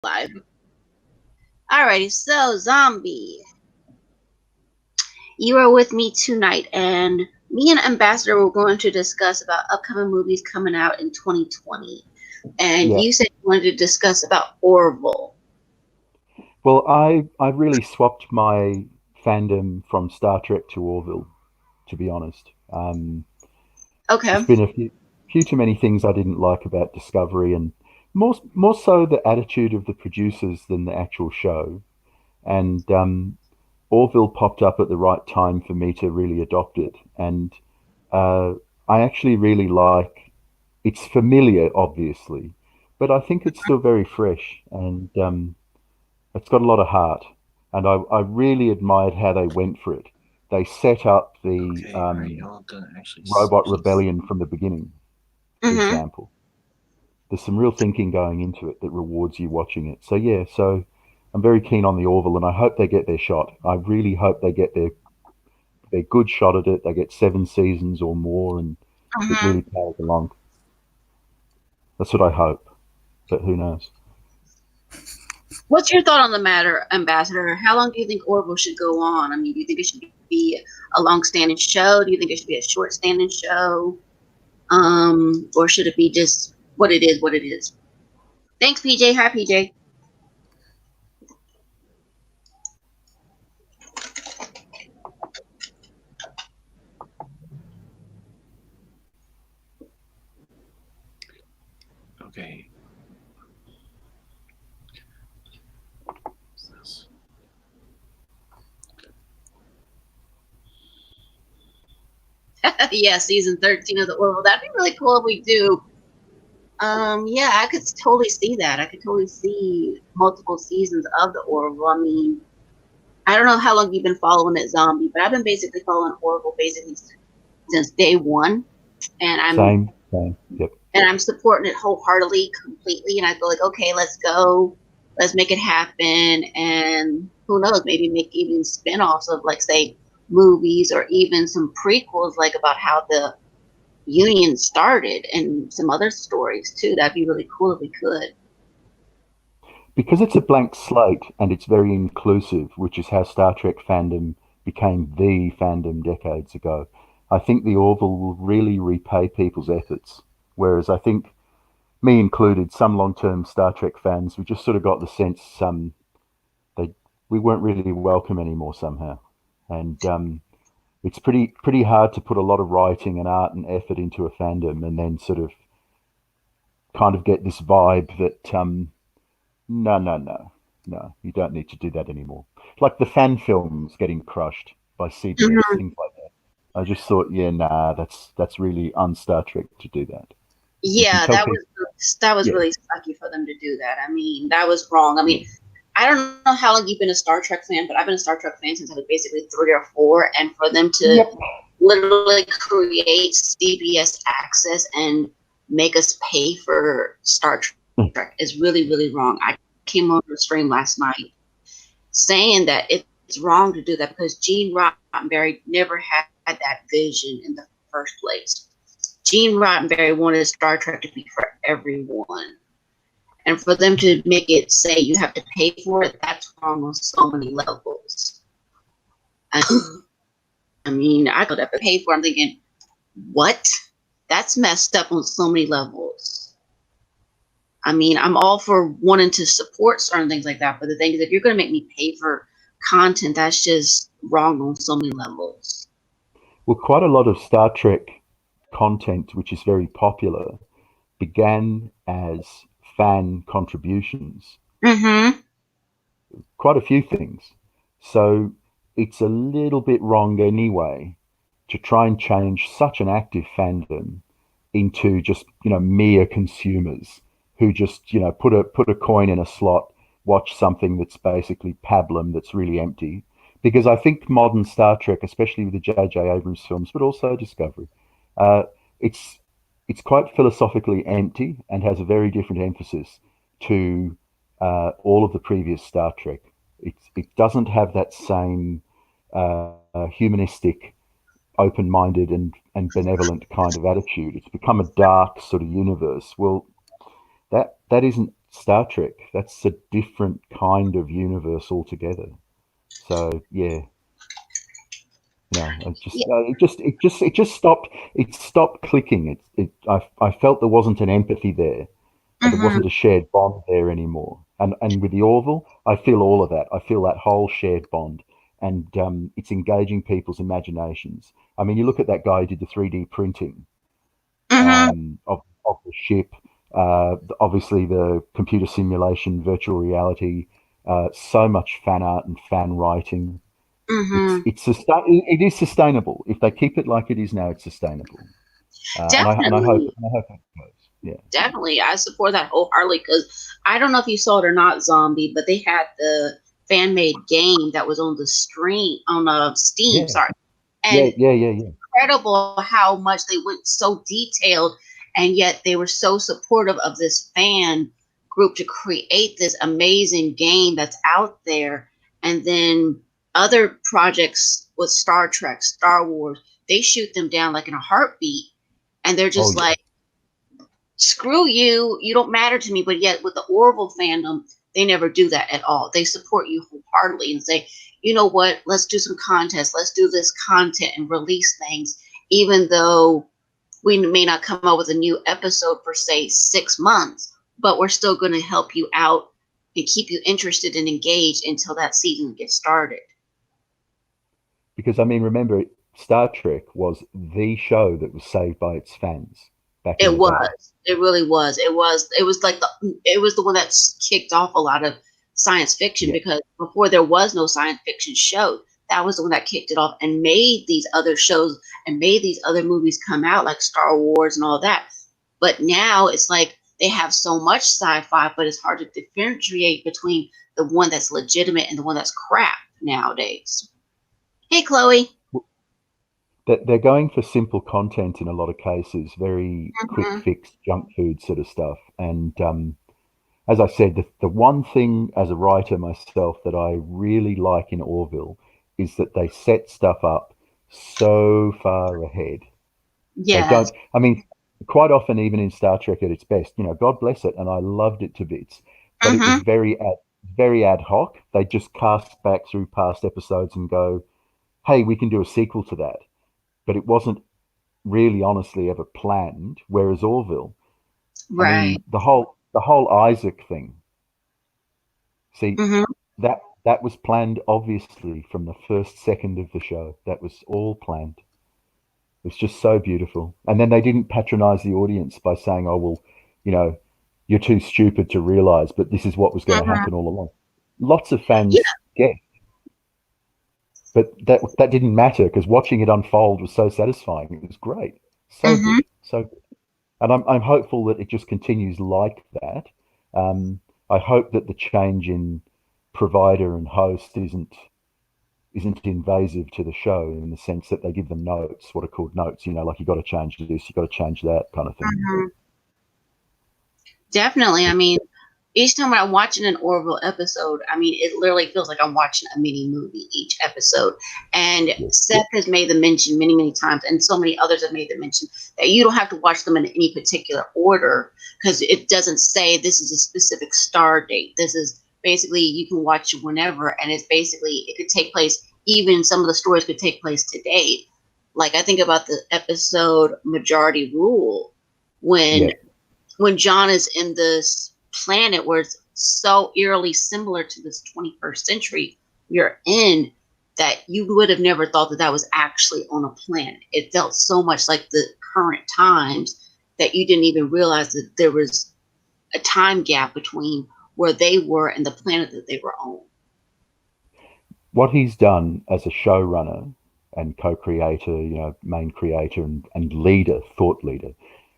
Live. Alrighty, so Zombie, you are with me tonight, and me and Ambassador were going to discuss about upcoming movies coming out in 2020. And Yeah. you said you wanted to discuss about Orville. Well, I really swapped my fandom from Star Trek to Orville, to be honest. Okay. There's been a few too many things I didn't like about Discovery, and more so the attitude of the producers than the actual show. And Orville popped up at the right time for me to really adopt it. And uh, I actually really like. It's familiar, obviously, but I think it's still very fresh, and it's got a lot of heart, and I really admired how they went for it. They set up the Okay, all right, y'all gonna actually robot just rebellion from the beginning, for Mm-hmm. example. There's some real thinking going into it that rewards you watching it. So yeah, so I'm very keen on the Orville, and I hope they get their shot. I really hope they get their good shot at it. They get 7 seasons or more, and it Mm-hmm. really powers along. That's what I hope, but who knows? What's your thought on the matter, Ambassador? How long do you think Orville should go on? I mean, do you think it should be a long-standing show? Do you think it should be a short-standing show? Or should it be just what it is, what it is? Thanks, PJ. Hi, PJ. okay. What's this? Yeah, season 13 of the Orville. That'd be really cool if we do. Yeah, I could totally see that. I could totally see multiple seasons of the Orville. I mean, I don't know how long you've been following it, Zombie, but I've been basically following Orville basically since day one, and Same. Yep. I'm supporting it wholeheartedly, completely. And I go like, okay, let's go, let's make it happen, and who knows, maybe make even spin-offs of like say movies or even some prequels like about how the union started and some other stories too. That'd be really cool if we could. Because it's a blank slate and it's very inclusive, which is how Star Trek fandom became the fandom decades ago. I think the Orville will really repay people's efforts. Whereas I think, me included, some long-term Star Trek fans, we just sort of got the sense they we weren't really welcome anymore somehow, and it's pretty hard to put a lot of writing and art and effort into a fandom and then sort of kind of get this vibe that no, you don't need to do that anymore. Like the fan films getting crushed by CBS, Mm-hmm. things like that. I just thought, yeah, nah, that's really un-Star Trek to do that. You can Yeah, tell people, that was yeah, really sucky for them to do that. I mean, that was wrong. I yeah, mean, I don't know how long you've been a Star Trek fan, but I've been a Star Trek fan since I was basically three or four, and for them to yep. literally create CBS access and make us pay for Star Trek is really, really wrong. I came on the stream last night saying that it's wrong to do that because Gene Roddenberry never had that vision in the first place. Gene Roddenberry wanted Star Trek to be for everyone. And for them to make it say you have to pay for it, that's wrong on so many levels. I, I mean, I could have to pay for it. I'm thinking, what? That's messed up on so many levels. I mean, I'm all for wanting to support certain things like that, but the thing is, if you're going to make me pay for content, that's just wrong on so many levels. Well, quite a lot of Star Trek content, which is very popular, began as fan contributions. Mm-hmm. Quite a few things. So it's a little bit wrong anyway to try and change such an active fandom into just mere consumers who just put a coin in a slot, watch something that's basically pablum, that's really empty. Because I think modern Star Trek, especially with the J.J. Abrams films, but also Discovery, uh, it's it's quite philosophically empty and has a very different emphasis to all of the previous Star Trek. It doesn't have that same humanistic, open-minded, and benevolent kind of attitude. It's become a dark sort of universe. Well, that isn't Star Trek. That's a different kind of universe altogether. So yeah, Yeah. it just stopped. It stopped clicking. I felt there wasn't an empathy there. There Hmm. wasn't a shared bond there anymore. And with the Orville, I feel all of that. I feel that whole shared bond, and it's engaging people's imaginations. I mean, you look at that guy who did the 3D printing Hmm. of the ship. Obviously, the computer simulation, virtual reality, so much fan art and fan writing. Hmm. It is sustainable. If they keep it like it is now, it's sustainable. Definitely. And I hope it goes. Yeah. Definitely. I support that wholeheartedly because I don't know if you saw it or not, Zombie, but they had the fan made game that was on the stream on Steam, Yeah. sorry. And Yeah. incredible how much they went so detailed and yet they were so supportive of this fan group to create this amazing game that's out there. And then other projects with Star Trek, Star Wars, they shoot them down like in a heartbeat. And they're Oh just yeah. like, screw you, you don't matter to me. But yet with the Orville fandom, they never do that at all. They support you wholeheartedly and say, you know what, let's do some contests, let's do this content and release things, even though we may not come out with a new episode for say 6 months, but we're still going to help you out and keep you interested and engaged until that season gets started. Because I mean, remember, Star Trek was the show that was saved by its fans back in It the day. was. It really was. It was like it was the one that kicked off a lot of science fiction Yeah. because before there was no science fiction show. That was the one that kicked it off and made these other shows and made these other movies come out like Star Wars and all that. But now it's like they have so much sci-fi, but it's hard to differentiate between the one that's legitimate and the one that's crap nowadays. Hey, Chloe. They're going for simple content in a lot of cases, very quick Hmm. fix, junk food sort of stuff. And as I said, the one thing as a writer myself that I really like in Orville is that they set stuff up so far ahead. They Yes. don't, I mean, quite often, even in Star Trek at its best, God bless it, and I loved it to bits, but it was Hmm. very ad hoc. They just cast back through past episodes and go, hey, we can do a sequel to that. But it wasn't really honestly ever planned. Whereas Orville, I Right. mean, the whole Isaac thing, see, Hmm. that was planned obviously from the first second of the show. That was all planned. It's just so beautiful. And then they didn't patronize the audience by saying, oh, well, you know, you're too stupid to realize, but this is what was going to Hmm. happen all along. Lots of Yeah. fans get, but that didn't matter because watching it unfold was so satisfying. It was great. So Hmm. good. So good. And I'm hopeful that it just continues like that. Um, I hope that the change in provider and host isn't invasive to the show in the sense that they give them notes, what are called notes, like you got to change this, you got to change that kind of thing. Hmm. Definitely. I But mean, each time I'm watching an Orville episode, I mean, it literally feels like I'm watching a mini movie each episode. And yeah, Seth has made the mention many, many times, and so many others have made the mention that you don't have to watch them in any particular order because it doesn't say this is a specific star date. This is basically you can watch it whenever, and it's basically it could take place. Even some of the stories could take place today. Like I think about the episode Majority Rule yeah. when John is in this planet where it's so eerily similar to this 21st century you're in that you would have never thought that that was actually on a planet. It felt so much like the current times that you didn't even realize that there was a time gap between where they were and the planet that they were on. What he's done as a showrunner and co-creator, main creator and leader, thought leader,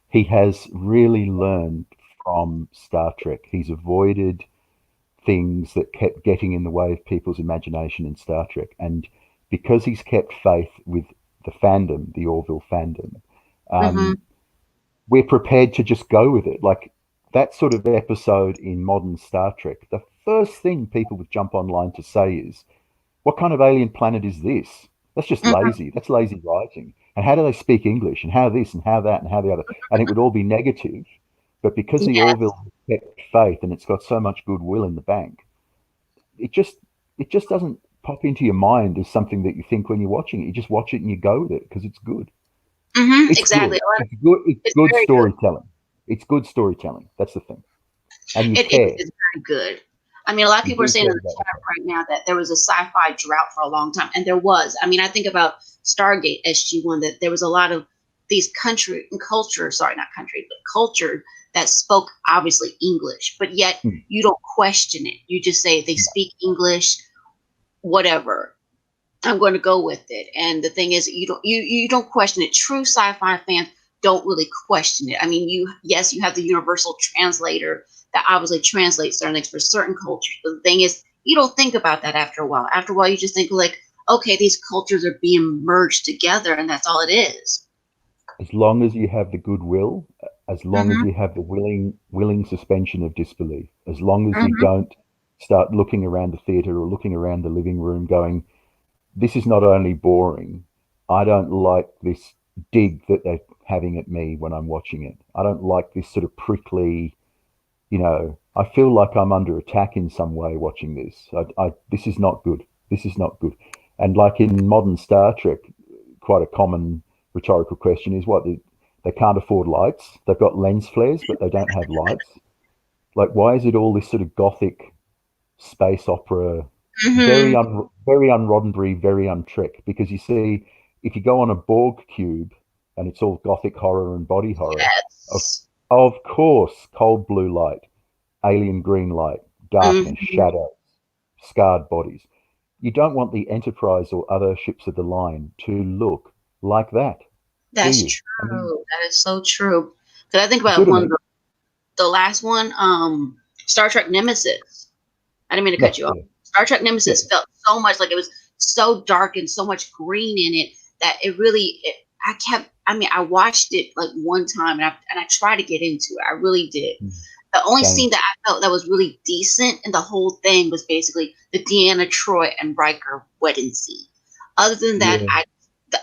he has really learned from Star Trek. He's avoided things that kept getting in the way of people's imagination in Star Trek. And because he's kept faith with the fandom, the Orville fandom, Mm-hmm. um, we're prepared to just go with it. Like that sort of episode in modern Star Trek, the first thing people would jump online to say is, what kind of alien planet is this? That's just Mm-hmm. lazy. That's lazy writing. And how do they speak English? And how this and how that and how the other? And it would all be negative. But because the Yes. Orville kept faith and it's got so much goodwill in the bank, it just doesn't pop into your mind as something that you think when you're watching it. You just watch it and you go with it because it's good. It's Exactly. good. It's good. It's It's good very good. storytelling. It's good storytelling. That's the thing. And you It care. is very good. I mean, a lot of You people are do saying in care the about the chat plot. right now that there was a sci-fi drought for a long time, and there was. I mean, I think about Stargate SG-1 that there was a lot of these country and culture, sorry, not country, but culture that spoke obviously English, but yet Hmm. you don't question it. You just say they speak English, whatever. I'm going to go with it. And the thing is, you don't question it. True sci-fi fans don't really question it. I mean, you have the universal translator that obviously translates certain things for certain cultures. But the thing is, you don't think about that after a while. After a while, you just think like, okay, these cultures are being merged together, and that's all it is. As long as you have the goodwill, as long as Mm-hmm. you have the willing suspension of disbelief, as long as you Mm-hmm. don't start looking around the theatre or looking around the living room going, this is not only boring, I don't like this dig that they're having at me when I'm watching it. I don't like this sort of prickly, I feel like I'm under attack in some way watching this. This is not good. This is not good. And like in modern Star Trek, quite a common rhetorical question is what they can't afford lights. They've got lens flares, but they don't have lights. Like, why is it all this sort of gothic space opera, Mm-hmm. very un-Roddenberry, very un-Trek? Because you see, if you go on a Borg cube and it's all gothic horror and body horror, of, Yes. of course, cold blue light, alien green light, darkness, Mm-hmm. shadows, scarred bodies. You don't want the Enterprise or other ships of the line to look like that, do That's you? I mean, true. That is so true. Because I think you see about what I one of mean? the last one, Star Trek Nemesis. I didn't mean to cut No, you off. yeah, Star Trek yeah. Nemesis felt so much like it was so dark and so much green in it that I kept. I mean, I watched it like one time and I tried to get into it. I really did. The only Same. scene that I felt that was really decent in the whole thing was basically the Deanna Troi and Riker wedding scene. Other than that, Yeah,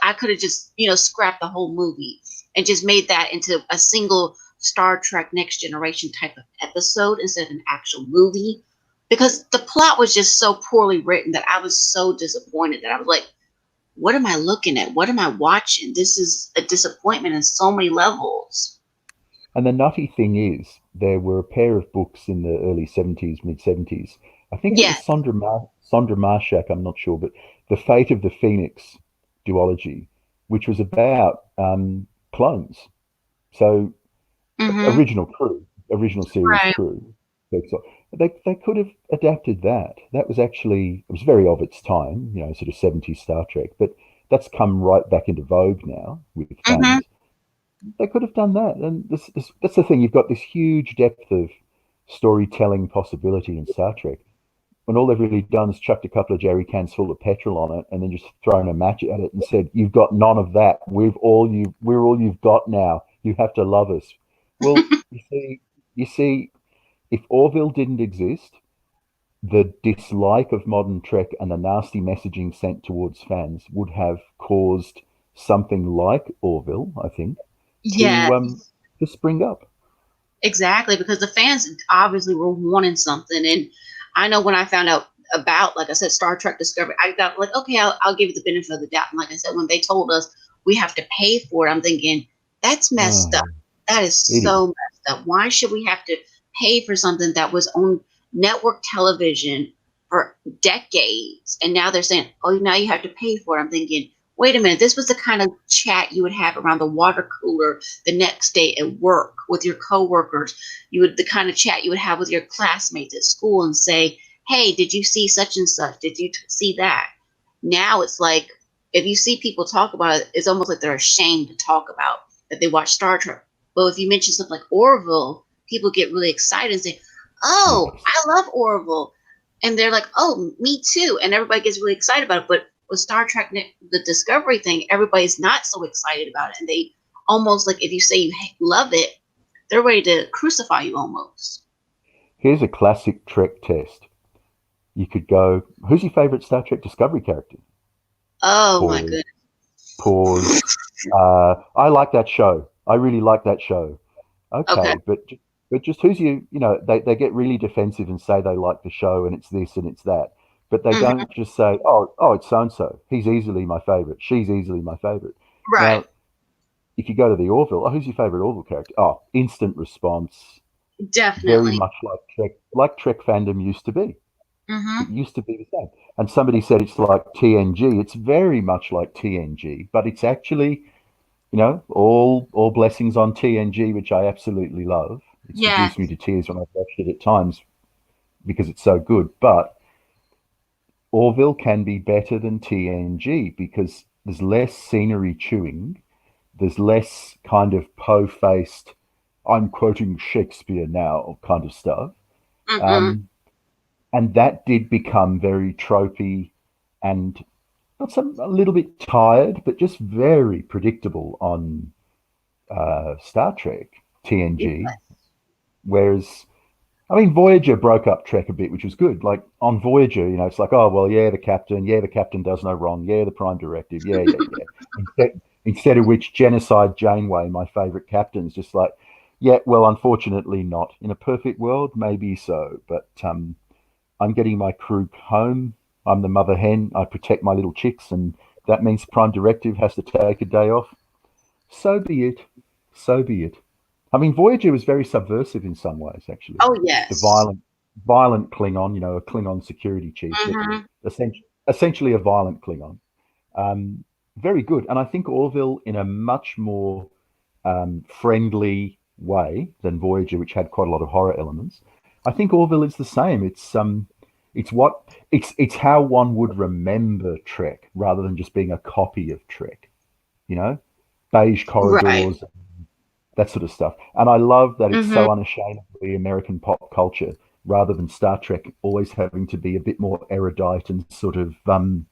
I could have just scrapped the whole movie and just made that into a single Star Trek Next Generation type of episode instead of an actual movie because the plot was just so poorly written that I was so disappointed that I was like, what am I looking at? What am I watching? This is a disappointment in so many levels. and the nutty thing is, there were a pair of books in the early 70s, mid 70s. I think it was Yeah. Sondra Marshak, I'm not sure, but The Fate of the Phoenix duology, which was about clones. So Mm-hmm. original series Right. crew. So they could have adapted that. That was actually, it was very of its time, sort of 70s Star Trek, but that's come right back into vogue now with Mm-hmm. fans. They could have done that, and that's the thing. You've got this huge depth of storytelling possibility in Star Trek, when all they've really done is chucked a couple of jerry cans full of petrol on it, and then just thrown a match at it and said, "You've got none of that. We're all you've got now. You have to love us." Well, you see, if Orville didn't exist, the dislike of modern Trek and the nasty messaging sent towards fans would have caused something like Orville, I think, Yeah. to spring up. Exactly, because the fans obviously were wanting something, and I know when I found out about, like I said, Star Trek Discovery, I got like, okay, I'll give it the benefit of the doubt. And like I said, when they told us we have to pay for it, I'm thinking that's messed up. Oh, That is it is. so messed up. Why should we have to pay for something that was on network television for decades, and now they're saying, oh, now you have to pay for it? I'm thinking, wait a minute, this was the kind of chat you would have around the water cooler the next day at work with your coworkers. The kind of chat you would have with your classmates at school and say, hey, did you see such and such? Did you see that? Now it's like, if you see people talk about it, it's almost like they're ashamed to talk about that they watch Star Trek. But if you mention something like Orville, people get really excited and say, oh, Yes. I love Orville. And they're like, oh, me too. And everybody gets really excited about it. But with Star Trek, the Discovery thing, everybody's not so excited about it. And they almost like, if you say you love it, they're ready to crucify you almost. Here's a classic Trek test. You could go, who's your favorite Star Trek Discovery character? Oh my Pause, goodness. pause. I like that show. I really like that show. Okay. Okay, but But just who's they get really defensive and say they like the show and it's this and it's that. But they Hmm. don't just say, oh, it's so and so. He's easily my favorite. She's easily my favorite. Right. Now, if you go to the Orville, who's your favorite Orville character? Oh, instant response, very Definitely. much like Trek fandom used to be. It Hmm. used to be the same. And somebody said it's like TNG. It's very much like TNG, but it's actually, all blessings on TNG, which I absolutely love. It's Yeah. reduced me to tears when I've watched it at times because it's so good. But Orville can be better than TNG because there's less scenery chewing, there's less kind of po-faced, I'm quoting Shakespeare now kind of stuff. Hmm. Um, and that did become very tropey and a little bit tired, but just very predictable on Star Trek, TNG. Whereas, I mean, Voyager broke up Trek a bit, which was good. Like on Voyager, it's like, oh well, yeah, the captain does no wrong, yeah, the Prime Directive, yeah, yeah, yeah. Instead of which, Genocide Janeway, my favorite captain, is just like, yeah, well, unfortunately not. In a perfect world, maybe so, but I'm getting my crew home. I'm the mother hen. I protect my little chicks, and that means Prime Directive has to take a day off. So be it. So be it. I mean, Voyager was very subversive in some ways, actually. Oh The yes. violent Klingon, a Klingon security chief, but Hmm. essentially a violent Klingon. Um, Very good. And I think Orville, in a much more friendly way than Voyager, which had quite a lot of horror elements. I think Orville is the same. It's how one would remember Trek rather than just being a copy of Trek. You know, beige Right. corridors, that sort of stuff. And I love that it's Hmm. so unashamedly American pop culture rather than Star Trek always having to be a bit more erudite and sort of kind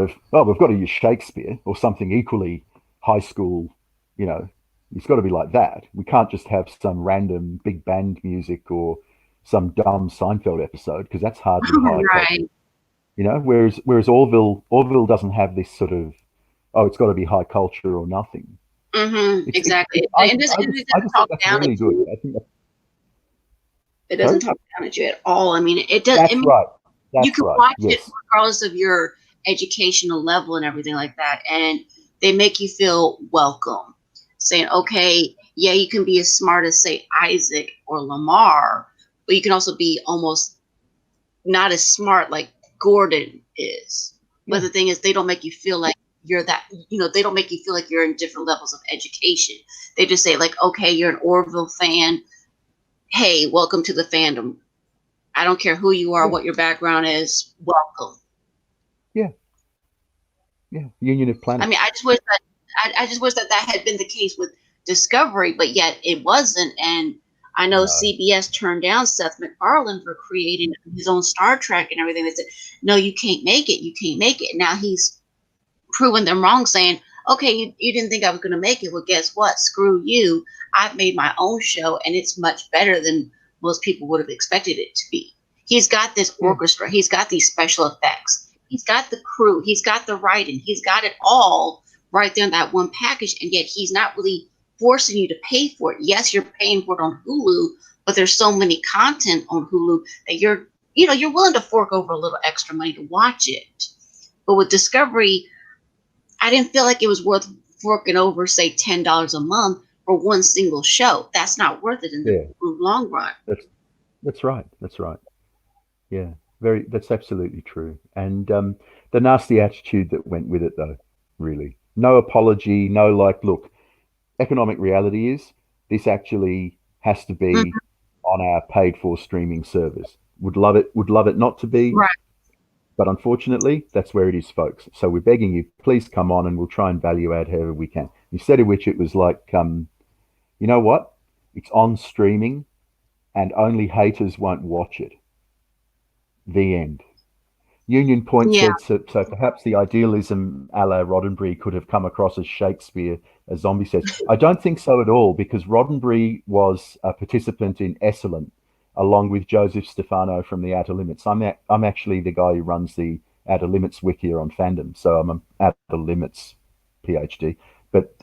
of, oh, we've got to use Shakespeare or something equally high school, you know, it's got to be like that. We can't just have some random big band music or some dumb Seinfeld episode because that's hardly high culture, Right. Whereas Orville doesn't have this sort of, oh, it's got to be high culture or nothing. Hmm. It, Exactly. I, And I it just I doesn't just think talk that's down really at good. you. I think It doesn't sorry, talk down at you at all. I mean, it does. I that's mean, right, you that's can right. watch it Yes, regardless of your educational level and everything like that, and they make you feel welcome. Saying, okay, yeah, you can be as smart as say Isaac or Lamar, but you can also be almost not as smart like Gordon is. But yeah, the thing is, they don't make you feel like you're that. They don't make you feel like you're in different levels of education. They just say like, okay, you're an Orville fan. Hey, welcome to the fandom. I don't care who you are, yeah, what your background is. Welcome. yeah, yeah. Union of I mean, Planets. I just wish that that had been the case with Discovery, but yet it wasn't. And I know No, CBS turned down Seth MacFarlane for creating his own Star Trek and everything. They said, "No, you can't make it. You can't make it." Now he's proven them wrong, saying, "Okay, you didn't think I was going to make it. Well, guess what? Screw you. I've made my own show, and it's much better than most people would have expected it to be." He's got this yeah, orchestra. He's got these special effects. He's got the crew. He's got the writing. He's got it all right there in that one package, and yet he's not really forcing you to pay for it. Yes, you're paying for it on Hulu, but there's so many content on Hulu that you're willing to fork over a little extra money to watch it. But with Discovery, I didn't feel like it was worth forking over, say, $10 a month for one single show. That's not worth it in the yeah. long run. That's that's right. That's right. Yeah, That's absolutely true. And the nasty attitude that went with it, though, really, no apology, no like, look, economic reality is this actually has to be Mhm. on our paid-for streaming service. Would love it not to be, Right. but unfortunately, that's where it is, folks. So we're begging you, please come on, and we'll try and value add however we can. Instead of which, it was like, you know what? It's on streaming, and only haters won't watch it. The end. Union Point Yeah. said so perhaps the idealism a la Roddenberry could have come across as Shakespeare, as Zombie says. I don't think so at all, because Roddenberry was a participant in Esalen, along with Joseph Stefano from the Outer Limits. I'm actually the guy who runs the Outer Limits wiki on fandom, so I'm an Outer Limits PhD. But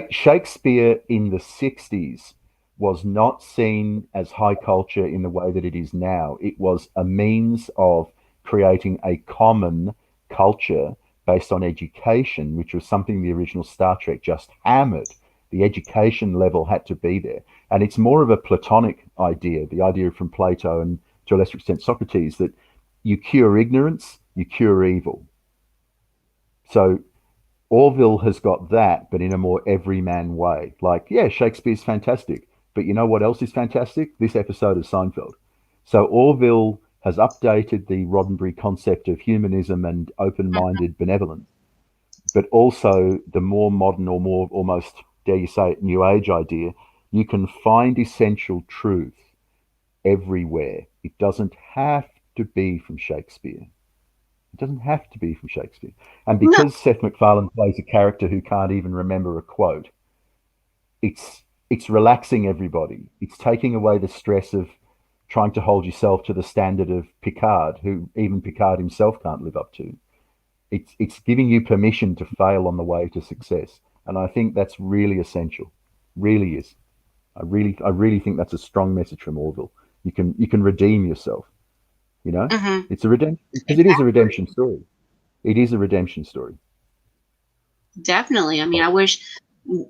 Shakespeare in the 60s was not seen as high culture in the way that it is now. It was a means of creating a common culture based on education, which was something the original Star Trek just hammered. The education level had to be there. And it's more of a Platonic idea, the idea from Plato and to a lesser extent Socrates, that you cure ignorance, you cure evil. So Orville has got that, but in a more everyman way. Like, yeah, Shakespeare's fantastic, but you know what else is fantastic? This episode of Seinfeld. So Orville has updated the Roddenberry concept of humanism and open-minded benevolence, but also the more modern or more almost, dare you say it, new age idea. You can find essential truth everywhere. It doesn't have to be from Shakespeare. It doesn't have to be from Shakespeare. And No. because Seth MacFarlane plays a character who can't even remember a quote, it's relaxing everybody. It's taking away the stress of trying to hold yourself to the standard of Picard, who even Picard himself can't live up to. It's giving you permission to fail on the way to success. And I think that's really essential. Really is. I really think that's a strong message from Orville. You can redeem yourself. You know, Mm-hmm. it's a redemption because it is a Exactly. redemption story. It is a redemption story. Definitely. I mean, I wish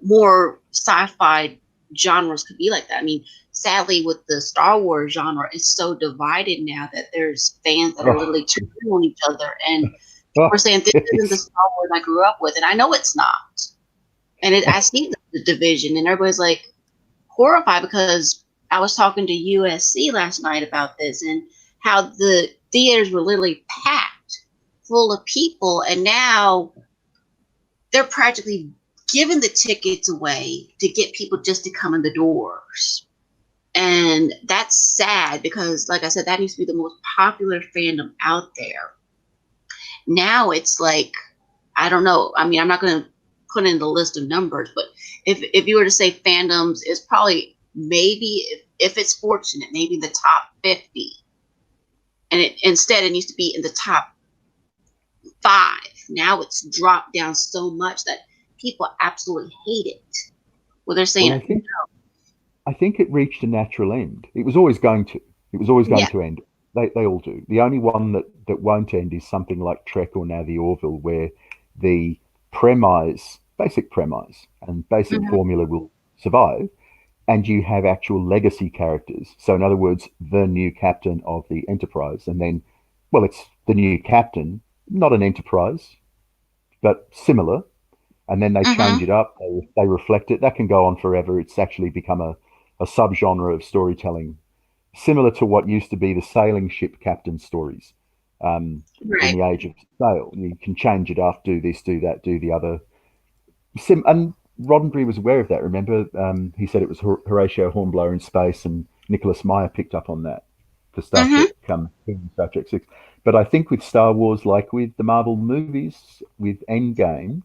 more sci-fi genres could be like that. I mean, sadly, with the Star Wars genre, it's so divided now that there's fans that are Oh, literally turning on each other, and people are oh, saying this isn't the it's, Star Wars I grew up with, and I know it's not. And I see the division, and everybody's like horrified because I was talking to USC last night about this and how the theaters were literally packed full of people, and now they're practically giving the tickets away to get people just to come in the doors. And that's sad because, like I said, that used to be the most popular fandom out there. Now it's like, I don't know. I mean, I'm not going to put in the list of numbers, but if you were to say fandoms, it's probably maybe if it's fortunate, maybe the top 50. And it used to be in the top 5. Now it's dropped down so much that people absolutely hate it. Well, they're well, saying, I think it reached a natural end. It was always going to. It was always going yeah. to end. They all do. The only one that won't end is something like Trek or now the Orville, where the basic premise, and basic Mm-hmm. formula will survive, and you have actual legacy characters. So, in other words, the new captain of the Enterprise, and then, well, it's the new captain, not an Enterprise, but similar. And then they Mm-hmm. change it up. They reflect it. That can go on forever. It's actually become a subgenre of storytelling, similar to what used to be the sailing ship captain stories in Right. the age of sail. You can change it up, do this, do that, do the other. And Roddenberry was aware of that. Remember, he said it was Horatio Hornblower in space, and Nicholas Meyer picked up on that for Star Mm-hmm. Trek, Star Trek 6. But I think with Star Wars, like with the Marvel movies, with Endgame,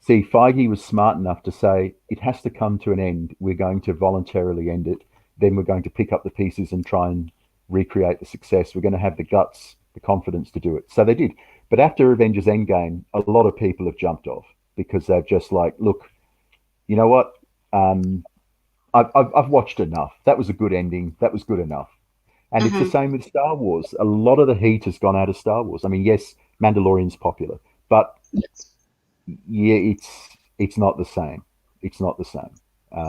see, Feige was smart enough to say it has to come to an end. We're going to voluntarily end it. Then we're going to pick up the pieces and try and recreate the success. We're going to have the guts, the confidence to do it. So they did. But after Avengers Endgame, a lot of people have jumped off because they've just like, look, you know what? Um, I've watched enough. That was a good ending. That was good enough. And it's the Mm-hmm. same with Star Wars. A lot of the heat has gone out of Star Wars. I mean, yes, Mandalorian's popular, but Yes. yeah, it's not the same. It's not the same.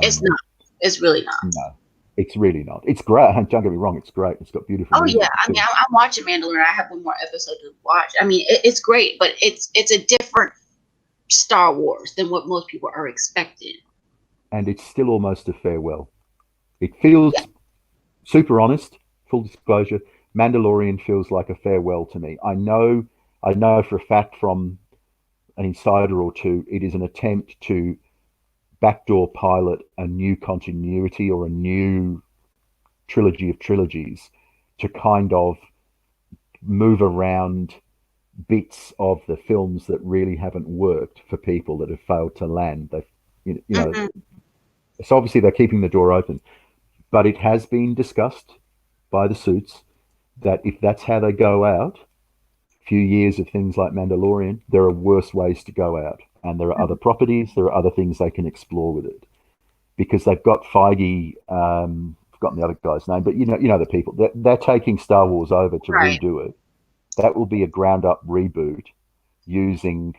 It's Um, not. It's really not. no, it's really not. It's great. Don't get me wrong. It's great. It's got beautiful Oh yeah. music I mean, too, I'm watching Mandalorian. I have one more episode to watch. I mean, it's great, but it's a different Star Wars than what most people are expecting. and it's still almost a farewell. It Yeah. feels super honest. Full disclosure, Mandalorian feels like a farewell to me. I know for a fact from an insider or two, it is an attempt to backdoor pilot a new continuity or a new trilogy of trilogies to kind of move around bits of the films that really haven't worked for people that have failed to land. They've, you know, Mm-hmm. so obviously they're keeping the door open, but it has been discussed by the suits that if that's how they go out, a few years of things like Mandalorian, there are worse ways to go out, and there are other properties, there are other things they can explore with it. because they've got Feige, forgotten the other guy's name, but you know the people. They're taking Star Wars over to Right. redo it. That will be a ground up reboot using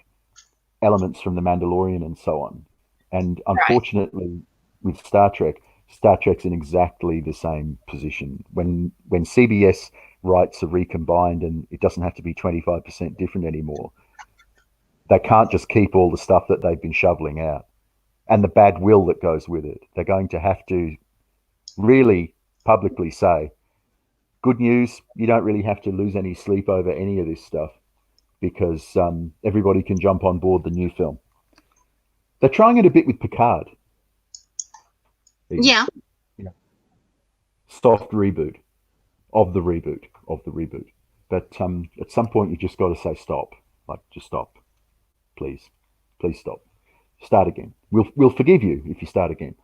elements from The Mandalorian and so on. And Right. unfortunately, with Star Trek's in exactly the same position. When CBS rights are recombined and it doesn't have to be 25% different anymore, they can't just keep all the stuff that they've been shoveling out and the bad will that goes with it. They're going to have to really publicly say, good news, you don't really have to lose any sleep over any of this stuff because everybody can jump on board the new film. They're trying it a bit with Picard. Even. Yeah. Yeah. Soft reboot of the reboot of the reboot. But at some point, you just got to say stop. Like, just stop, please, please stop. Start again. We'll forgive you if you start again,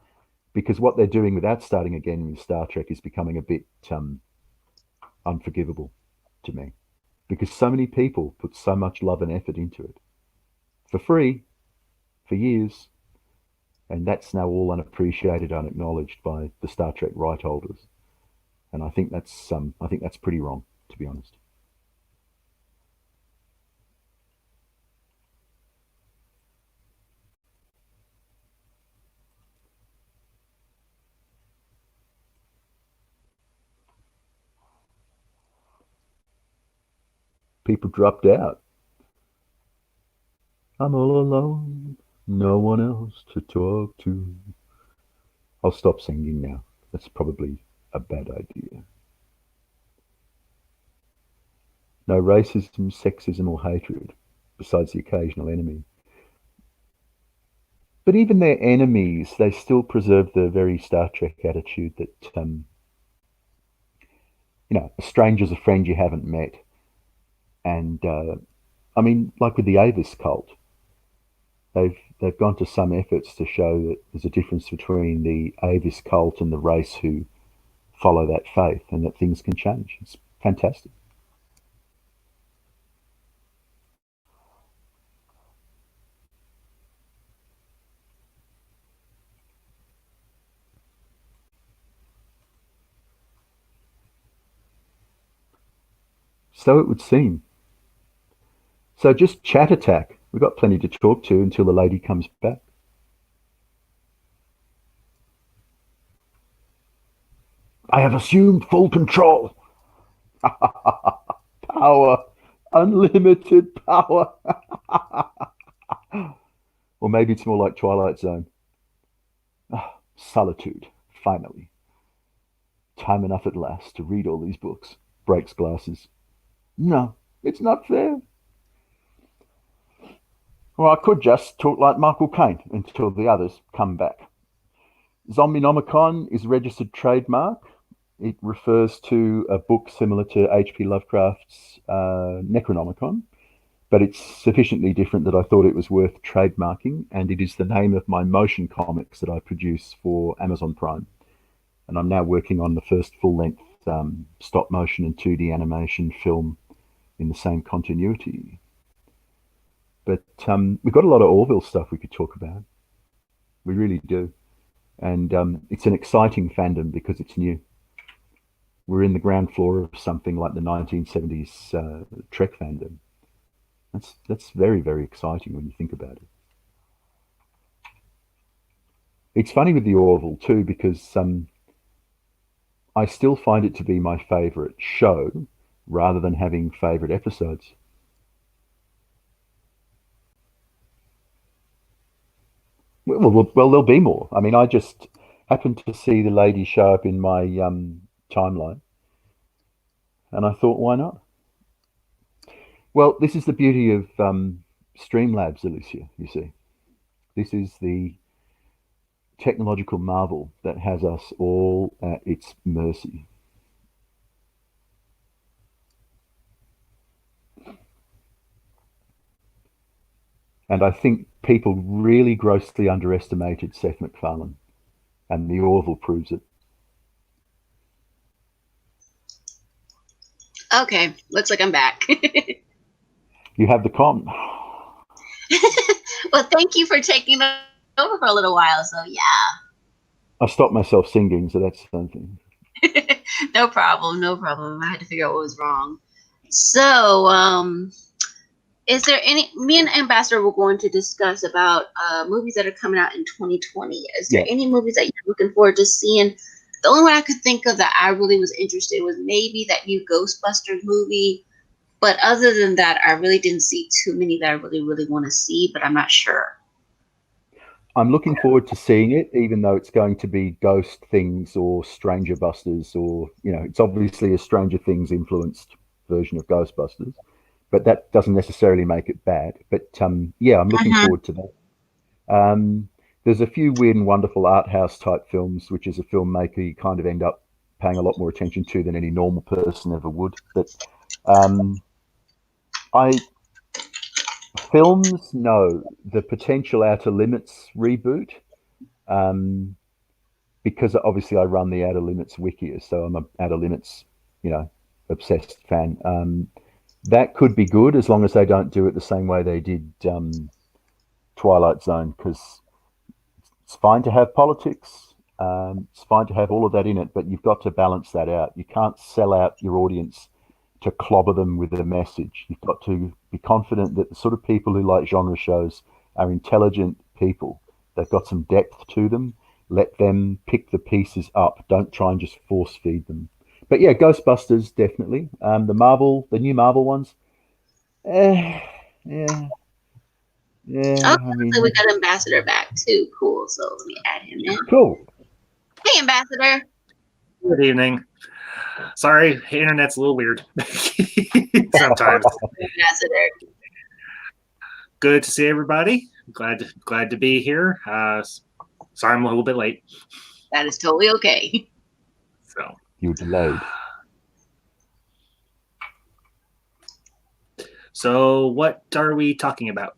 because what they're doing without starting again with Star Trek is becoming a bit unforgivable to me, because so many people put so much love and effort into it for free for years, and that's now all unappreciated, unacknowledged by the Star Trek right holders. And I think that's pretty wrong, to be honest. People dropped out. I'm all alone, no one else to talk to. I'll stop singing now. That's probably a bad idea. No racism, sexism, or hatred, besides the occasional enemy. But even their enemies, they still preserve the very Star Trek attitude that, a stranger's a friend you haven't met. And I mean, like with the Avis cult, they've gone to some efforts to show that there's a difference between the Avis cult and the race who follow that faith, and that things can change. It's fantastic. So it would seem. So just chat attack. We've got plenty to talk to until the lady comes back. I have assumed full control. Power. Unlimited power. Or maybe it's more like Twilight Zone. Solitude. Finally. Time enough at last to read all these books. Breaks glasses. No, it's not fair. Or I could just talk like Michael Caine until the others come back. Zombienomicon is a registered trademark. It refers to a book similar to H.P. Lovecraft's Necronomicon, but it's sufficiently different that I thought it was worth trademarking, and it is the name of my motion comics that I produce for Amazon Prime. And I'm now working on the first full-length stop motion and 2D animation film in the same continuity. But we've got a lot of Orville stuff we could talk about. We really do. And it's an exciting fandom because it's new. We're in the ground floor of something like the 1970s Trek fandom. That's very, very exciting when you think about it. It's funny with the Orville too, because I still find it to be my favourite show rather than having favourite episodes. Well, there'll be more. I mean, I just happened to see the lady show up in my timeline, and I thought, why not? Well, this is the beauty of Streamlabs, Alysia. You see, this is the technological marvel that has us all at its mercy. And I think people really grossly underestimated Seth MacFarlane, and the Orville proves it. Okay, looks like I'm back. You have the com. Well, thank you for taking over for a little while. So yeah. I stopped myself singing, so that's something. No problem, no problem. I had to figure out what was wrong. So, is there any? Me and Ambassador were going to discuss about movies that are coming out in 2020. Is there Yeah, any movies that you're looking forward to seeing? The only one I could think of that I really was interested in was maybe that new Ghostbusters movie. But other than that, I really didn't see too many that I really, really want to see. But I'm not sure. I'm looking forward to seeing it, even though it's going to be Ghost Things or Stranger Busters, or it's obviously a Stranger Things influenced version of Ghostbusters, but that doesn't necessarily make it bad. But yeah, I'm looking Mhm. forward to that. There's a few weird and wonderful art house type films, which as a filmmaker you kind of end up paying a lot more attention to than any normal person ever would. But um, I films, no, the potential Outer Limits reboot, um, because obviously I run the Outer Limits wiki, so I'm a Outer Limits, you know, obsessed fan. That could be good as long as they don't do it the same way they did Twilight Zone, because it's fine to have politics. It's fine to have all of that in it, but you've got to balance that out. You can't sell out your audience to clobber them with a message. You've got to be confident that the sort of people who like genre shows are intelligent people. They've got some depth to them. Let them pick the pieces up. Don't try and just force feed them. But yeah, Ghostbusters definitely. The new Marvel ones. Eh, yeah, Oh, yeah. I looks like we mean, got Ambassador back too. Cool. So let me add him in. cool. Hey, Ambassador. Good evening. Sorry, internet's a little weird sometimes. Ambassador. Good to see everybody. Glad to be here. Sorry, I'm a little bit late. That is totally okay. So, You're delayed. what are we talking about?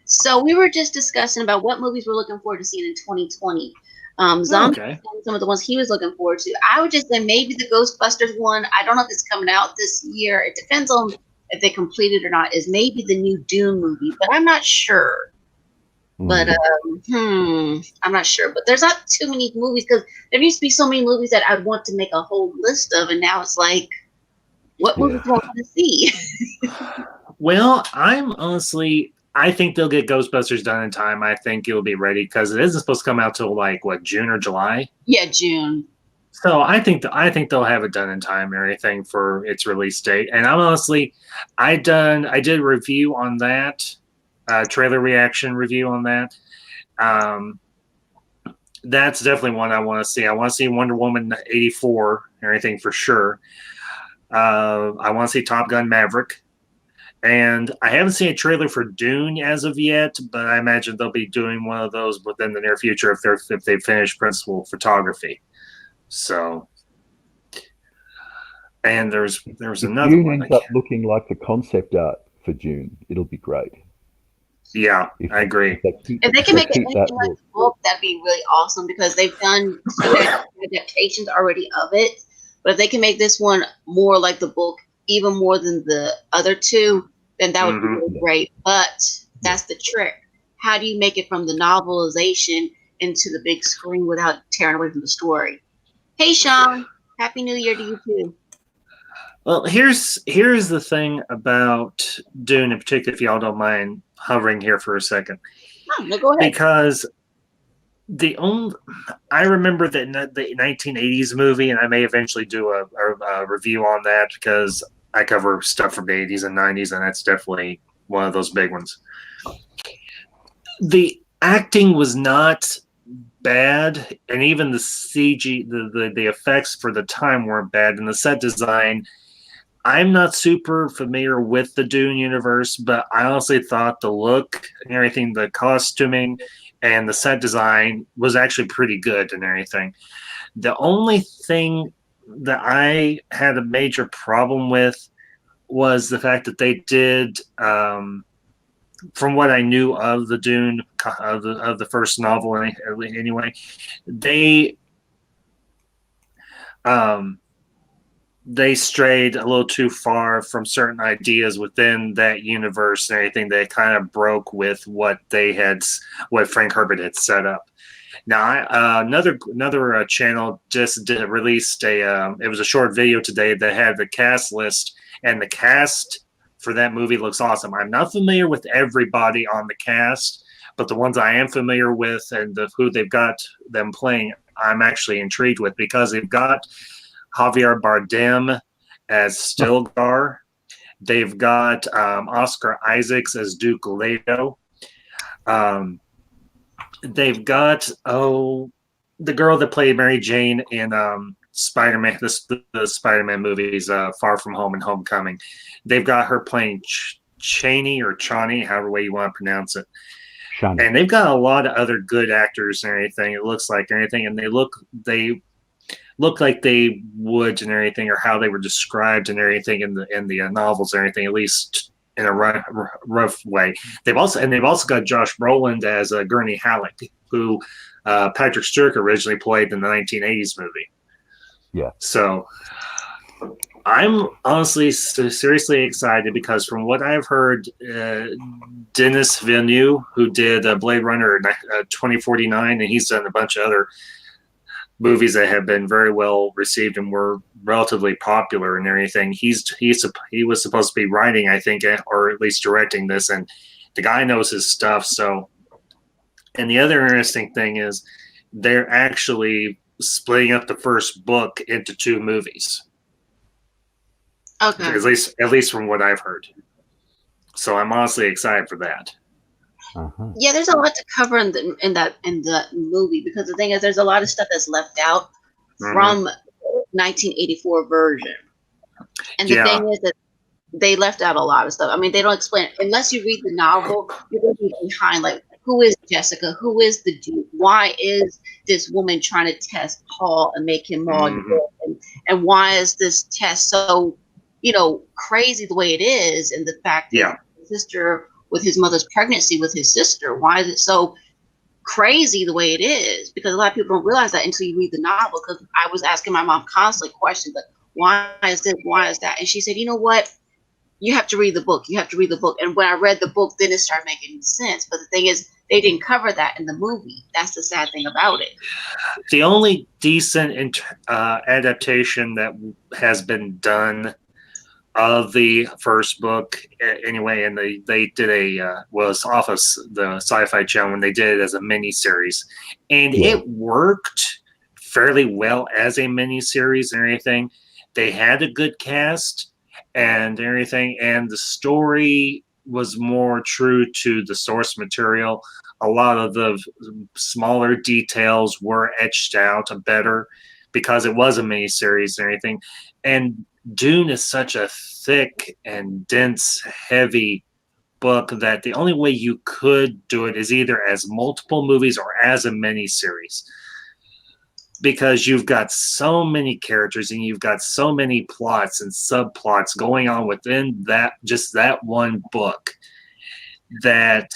So we were just discussing about what movies we're looking forward to seeing in 2020. Zombie, Okay. some of the ones he was looking forward to. I would just say maybe the Ghostbusters one. I don't know if it's coming out this year. It depends on if they complete it or not. Is maybe the new Dune movie, but I'm not sure. But Mm. I'm not sure. But there's not too many movies because there used to be so many movies that I'd want to make a whole list of, and now it's like, what movies Yeah. do I want to see? Well, I think they'll get Ghostbusters done in time. I think it'll be ready because it isn't supposed to come out till like what, June or July. Yeah, June. So I think they'll have it done in time and everything for its release date. And I'm honestly, I did a review on that, trailer reaction review on that. Um, that's definitely one I want to see. I want to see Wonder Woman 84 and everything for sure. I want to see Top Gun Maverick. And I haven't seen a trailer for Dune as of yet, but I imagine they'll be doing one of those within the near future if they finish principal photography. So, and there's If another Dune one. ends up looking like the concept art for June, it'll be great. Yeah, If I agree. If they if can they make it keep that anything like look. the book, that'd be really awesome because they've done TV adaptations already of it. But if they can make this one more like the book, even more than the other two, then that would be Hmm. really Yeah, great. But yeah. that's the trick. How do you make it from the novelization into the big screen without tearing away from the story? Hey, Sean. Happy New Year to you too. Well, here's the thing about Dune in particular. If y'all don't mind hovering here for a second, Oh, no, go ahead. because the only I remember that in the 1980s movie, and I may eventually do a review on that because I cover stuff from the 80s and 90s, and that's definitely one of those big ones. The acting was not bad, and even the CG, the effects for the time weren't bad, and the set design. I'm not super familiar with the Dune universe, but I honestly thought the look and everything, the costuming and the set design was actually pretty good and everything. The only thing that I had a major problem with was the fact that they did, from what I knew of the Dune of the first novel anyway, they um, they strayed a little too far from certain ideas within that universe and everything that kind of broke with what Frank Herbert had set up. Now, another channel just released it was a short video today that had the cast list, and the cast for that movie looks awesome. I'm not familiar with everybody on the cast, but the ones I am familiar with and who they've got them playing, I'm actually intrigued with, because they've got Javier Bardem as Stilgar. They've got Oscar Isaacs as Duke Leto. They've got the girl that played Mary Jane in Spider-Man, the Spider-Man movies, Far From Home and Homecoming. They've got her playing Chaney or Chani, however way you want to pronounce it. Shani. And they've got a lot of other good actors and everything. It looks like everything, and they look like they would and everything, or how they were described and everything in the novels and everything, at least in a rough way. They've also got Josh Brolin as Gurney Halleck, who Patrick Stewart originally played in the 1980s movie. Yeah. So I'm honestly seriously excited, because from what I've heard, Denis Villeneuve, who did Blade Runner 2049, and he's done a bunch of other movies that have been very well received and were relatively popular and everything. He was supposed to be writing, I think, or at least directing this, and the guy knows his stuff. So, and the other interesting thing is they're actually splitting up the first book into 2 movies. Okay. At least from what I've heard. So I'm honestly excited for that. Uh-huh. Yeah, there's a lot to cover in the movie, because the thing is, there's a lot of stuff that's left out from 1984 version, and the thing is that they left out a lot of stuff. I mean, they don't explain unless you read the novel. You're going to be behind, like, who is Jessica? Who is the Duke? Why is this woman trying to test Paul and make him more and why is this test so, crazy the way it is? And the fact that his sister, with his mother's pregnancy with his sister, why is it so crazy the way it is? Because a lot of people don't realize that until you read the novel. Because I was asking my mom constantly questions like, why is this? Why is that? And she said, you know what? You have to read the book. You have to read the book. And when I read the book, then it started making sense. But the thing is, they didn't cover that in the movie. That's the sad thing about it. The only decent adaptation that has been done of the first book, anyway, and they did was off of the Sci-Fi Channel when they did it as a mini-series, and it worked fairly well as a mini-series and everything. They had a good cast and everything, and the story was more true to the source material. A lot of the smaller details were etched out better because it was a mini-series and everything. And Dune is such a thick and dense, heavy book that the only way you could do it is either as multiple movies or as a mini-series, because you've got so many characters and you've got so many plots and subplots going on within that one book that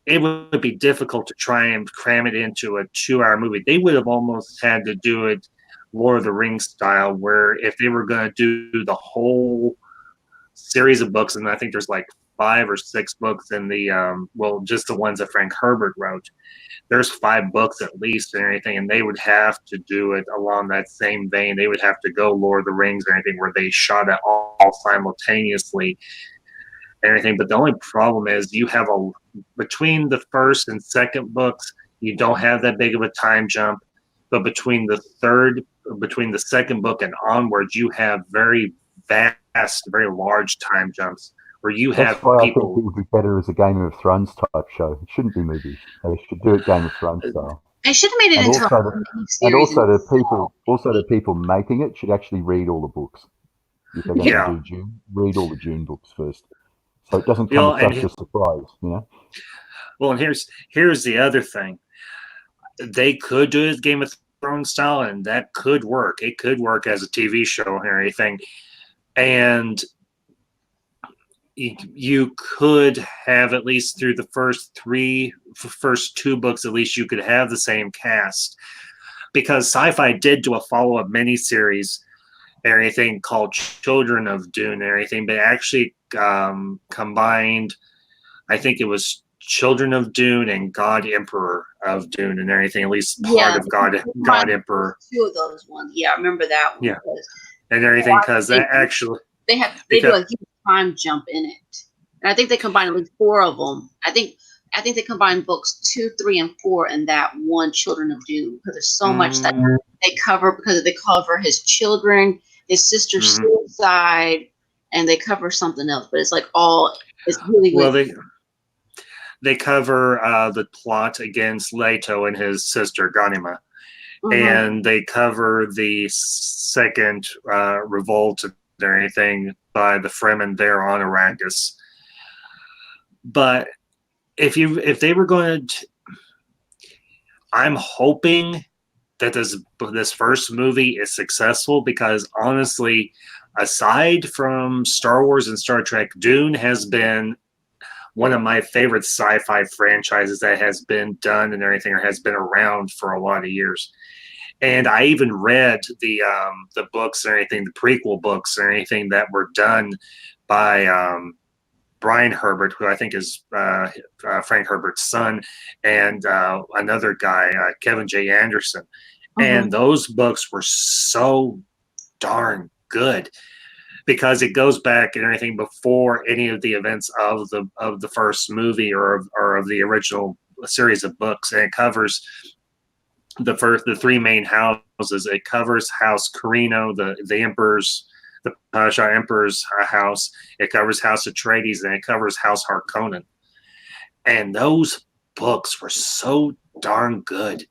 it would be difficult to try and cram it into a 2-hour movie. They would have almost had to do it Lord of the Rings style, where if they were going to do the whole series of books, and I think there's like 5 or 6 books in the just the ones that Frank Herbert wrote, there's 5 books at least and everything, and they would have to do it along that same vein. They would have to go Lord of the Rings or anything where they shot it all simultaneously and everything. But the only problem is you have between the first and second books, you don't have that big of a time jump, but between the second book and onwards, you have very vast, very large time jumps where you have people. I think it people. would be better as a Game of Thrones type show. It shouldn't be movies. They should do it Game of Thrones style. They should have made it into a mini-series. And also the people making it should actually read all the books. If they're going to do Dune, read all the Dune books first, so it doesn't come as such a surprise. Well, and here's the other thing. They could do it Game of Thrones style, and that could work. It could work as a TV show and everything. And you could have, at least through the first 2 books, at least you could have the same cast, because Sci-Fi did do a follow-up miniseries and everything called Children of Dune and everything, but actually combined, I think it was Children of Dune and God Emperor of Dune and everything. At least part of God Emperor. Two of those ones. Yeah, I remember that one. Yeah, and everything because that actually they do a huge time jump in it, and I think they combine at least 4 of them. I think they combine books 2, 3, and 4 in that one Children of Dune because there's so much that they cover because they cover his children, his sister's suicide, and they cover something else. But it's like it's really well they cover the plot against Leto and his sister Ganima. And they cover the second revolt and everything by the Fremen there on Arrakis. But if they were going to, I'm hoping that this first movie is successful because honestly, aside from Star Wars and Star Trek, Dune has been one of my favorite sci-fi franchises that has been done and everything, or has been around for a lot of years. And I even read the books or anything, the prequel books or anything that were done by Brian Herbert, who I think is Frank Herbert's son, and another guy, Kevin J. Anderson. And those books were so darn good because it goes back and everything before any of the events of the first movie or of the original series of books, and it covers the 3 main houses. It covers House Carino, the Emperor's, the Pasha Emperor's house. It covers House Atreides, and it covers House Harkonnen. And those books were so darn good.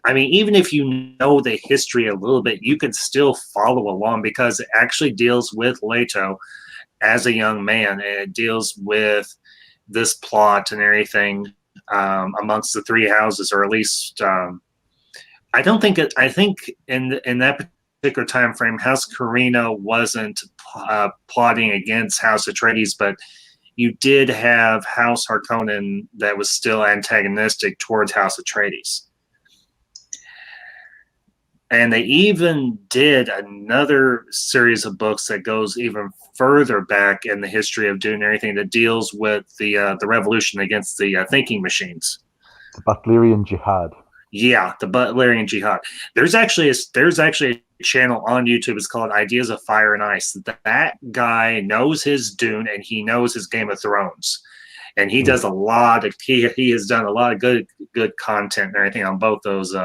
I mean, even if you know the history a little bit, you can still follow along because it actually deals with Leto as a young man, and it deals with this plot and everything amongst the 3 houses, or at least I think in that particular time frame, House Carino wasn't plotting against House Atreides, but you did have House Harkonnen that was still antagonistic towards House Atreides. And they even did another series of books that goes even further back in the history of Dune and everything that deals with the revolution against the thinking machines. The Butlerian Jihad. Yeah, the Butlerian Jihad. There's actually a channel on YouTube. It's called Ideas of Fire and Ice. That guy knows his Dune and he knows his Game of Thrones, and he does a lot of he has done a lot of good content and everything on both those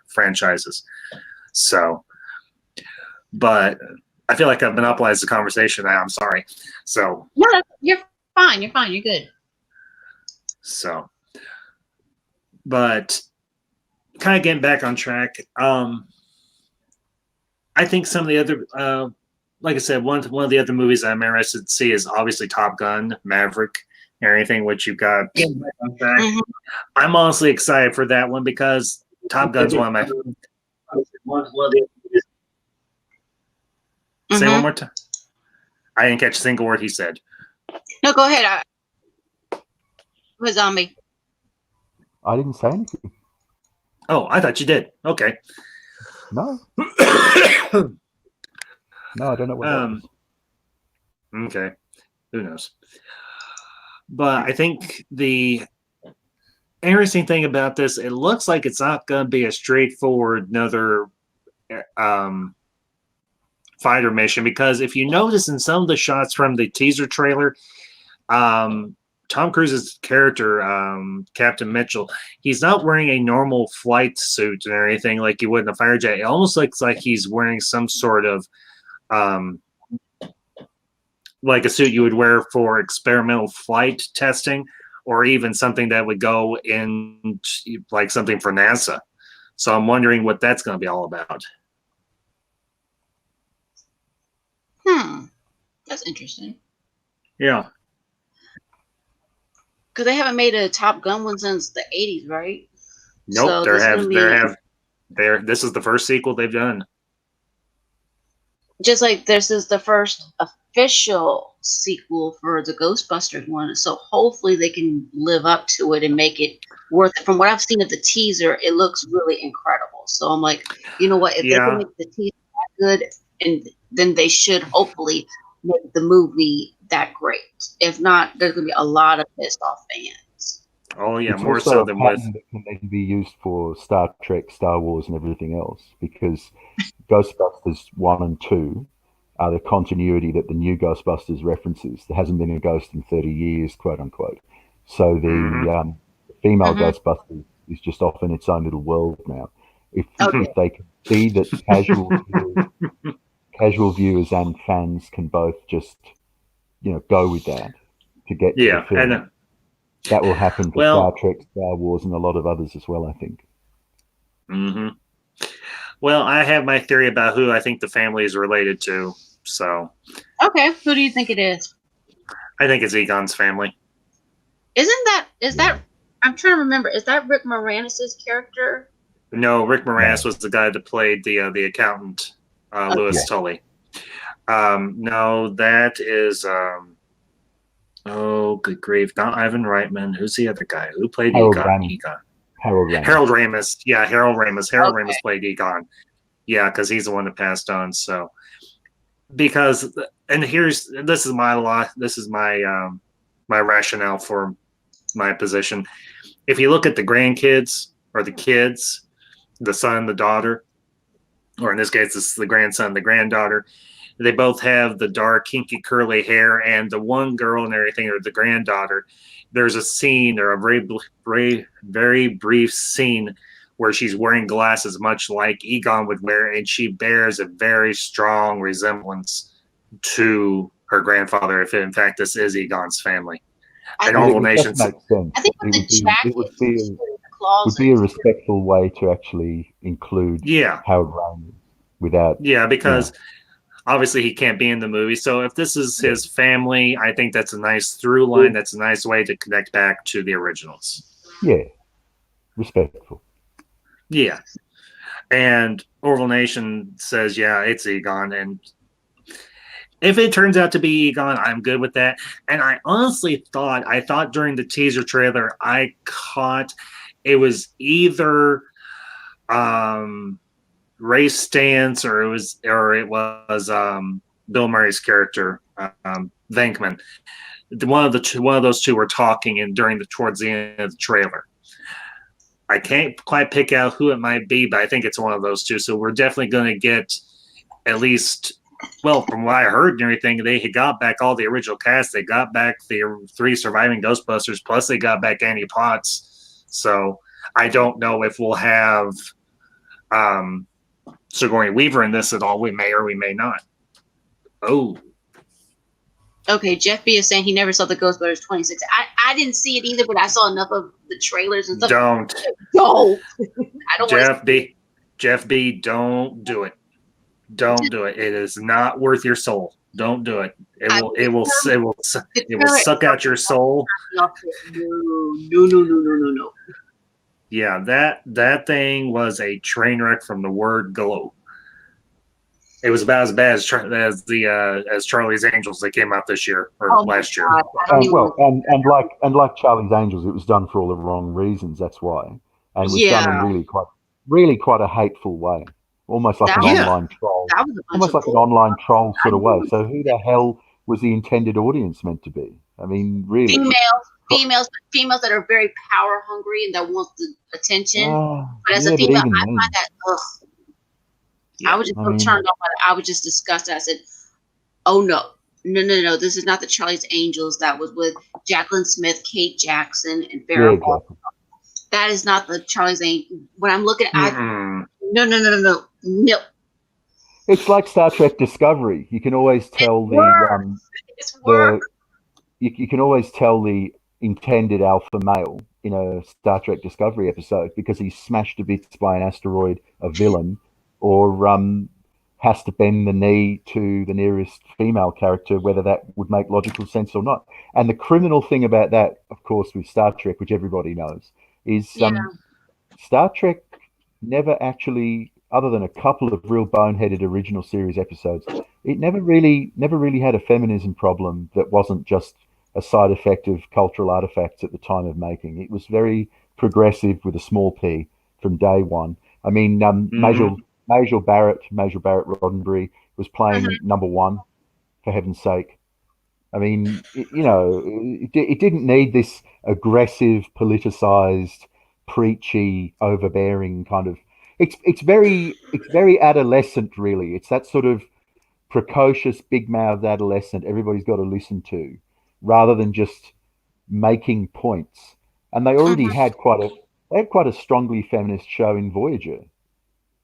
franchises. So, but I feel like I've monopolized the conversation now. I'm sorry. So no, you're fine. You're fine. You're good. So. But kind of getting back on track, I think some of the other, like I said, one of the other movies I'm interested to see is obviously Top Gun, Maverick, and everything, which you've got. On track. I'm honestly excited for that one because Top Gun's one of my. Say one more time. I didn't catch a single word he said. No, go ahead. Who's zombie? I didn't say anything. Oh, I thought you did. Okay. No. No, I don't know what that is. Okay. Who knows? But I think the interesting thing about this, it looks like it's not going to be a straightforward another fighter mission, because if you notice in some of the shots from the teaser trailer, Tom Cruise's character, Captain Mitchell, he's not wearing a normal flight suit or anything like you would in a fighter jet. It almost looks like he's wearing some sort of like a suit you would wear for experimental flight testing, or even something that would go in like something for NASA. So I'm wondering what that's going to be all about. That's interesting. Yeah. Because they haven't made a Top Gun one since the 80s, right? Nope, this is the first sequel they've done. Just like this is the first official sequel for the Ghostbusters one, so hopefully they can live up to it and make it worth it. From what I've seen of the teaser, it looks really incredible. So I'm like, you know what? If they can make the teaser that good, and then they should hopefully make the movie that great. If not, there's going to be a lot of pissed off fans. Oh yeah, It's more also so a than with. pattern that can then be used for Star Trek, Star Wars, and everything else, because Ghostbusters 1 and 2 are the continuity that the new Ghostbusters references. There hasn't been a ghost in 30 years, quote unquote. So the female Ghostbusters is just off in its own little world now. If they can see that casual viewers and fans can both just go with that to get to the film, and that will happen for Star well, Trek, Star Wars, and a lot of others as well, I think. Well, I have my theory about who I think the family is related to. So, okay, who do you think it is? I think it's Egon's family. Is that? I'm trying to remember. Is that Rick Moranis' character? No, Rick Moranis was the guy that played the accountant, Louis Tully. No, that is. Oh, good grief! Not Ivan Reitman. Who's the other guy who played Egon? Harold Ramis. Harold Ramis. Yeah, Harold Ramis. Harold Ramis played Egon. Yeah, because he's the one that passed on. So, because this is my my rationale for my position. If you look at the grandkids or the kids, the son, the daughter, or in this case, it's the grandson, the granddaughter. They both have the dark, kinky, curly hair, and the one girl and everything, or the granddaughter. There's a scene, or a very brief scene, where she's wearing glasses, much like Egon would wear, and she bears a very strong resemblance to her grandfather. If in fact this is Egon's family, and Orville Nation makes sense. I think it would be a respectful way to actually include Harold Ramis without because. Obviously, he can't be in the movie. So if this is his family, I think that's a nice through line. That's a nice way to connect back to the originals. Yeah. Respectful. Yeah. And Orville Nation says, yeah, it's Egon. And if it turns out to be Egon, I'm good with that. And I honestly thought during the teaser trailer, I caught it was either Ray Stantz or it was Bill Murray's character, Venkman. One of those two were talking and towards the end of the trailer. I can't quite pick out who it might be, but I think it's one of those two. So we're definitely going to get at least, well, from what I heard and everything, they had got back all the original cast. They got back the 3 surviving Ghostbusters, plus they got back Annie Potts. So I don't know if we'll have Sigourney Weaver in this at all. We may or we may not. Oh. Okay, Jeff B is saying he never saw the Ghostbusters 26. I didn't see it either, but I saw enough of the trailers and stuff. Don't. I don't. Jeff B, don't do it. Don't do it. It is not worth your soul. Don't do it. It will suck out your soul. No. Yeah, that thing was a train wreck from the word go. It was about as bad as Charlie's Angels that came out this year or last year. And like Charlie's Angels, it was done for all the wrong reasons. That's why, and it was done in really quite a hateful way, almost like an online troll, sort of way. So who the hell was the intended audience meant to be? I mean, really, females that are very power hungry and that want the attention. But as a female, I find that I was just so turned off by that. I was just disgusted. I said, "Oh no, this is not the Charlie's Angels that was with Jacqueline Smith, Kate Jackson, and Farrah Fawcett. That is not the Charlie's Angels." When I'm looking at, no. It's like Star Trek Discovery. You can always tell you can always tell the intended alpha male in a Star Trek Discovery episode because he's smashed to bits by an asteroid, a villain, or has to bend the knee to the nearest female character, whether that would make logical sense or not. And the criminal thing about that, of course, with Star Trek, which everybody knows, is Star Trek never actually, other than a couple of real boneheaded original series episodes, it never really had a feminism problem that wasn't just a side effect of cultural artifacts at the time of making. It was very progressive with a small p from day one. I mean, Major Barrett Roddenberry was playing number one, for heaven's sake. I mean, it didn't need this aggressive, politicized, preachy, overbearing kind of. It's very adolescent, really. It's that sort of precocious, big-mouthed adolescent everybody's got to listen to, rather than just making points. And they already had quite a strongly feminist show in Voyager.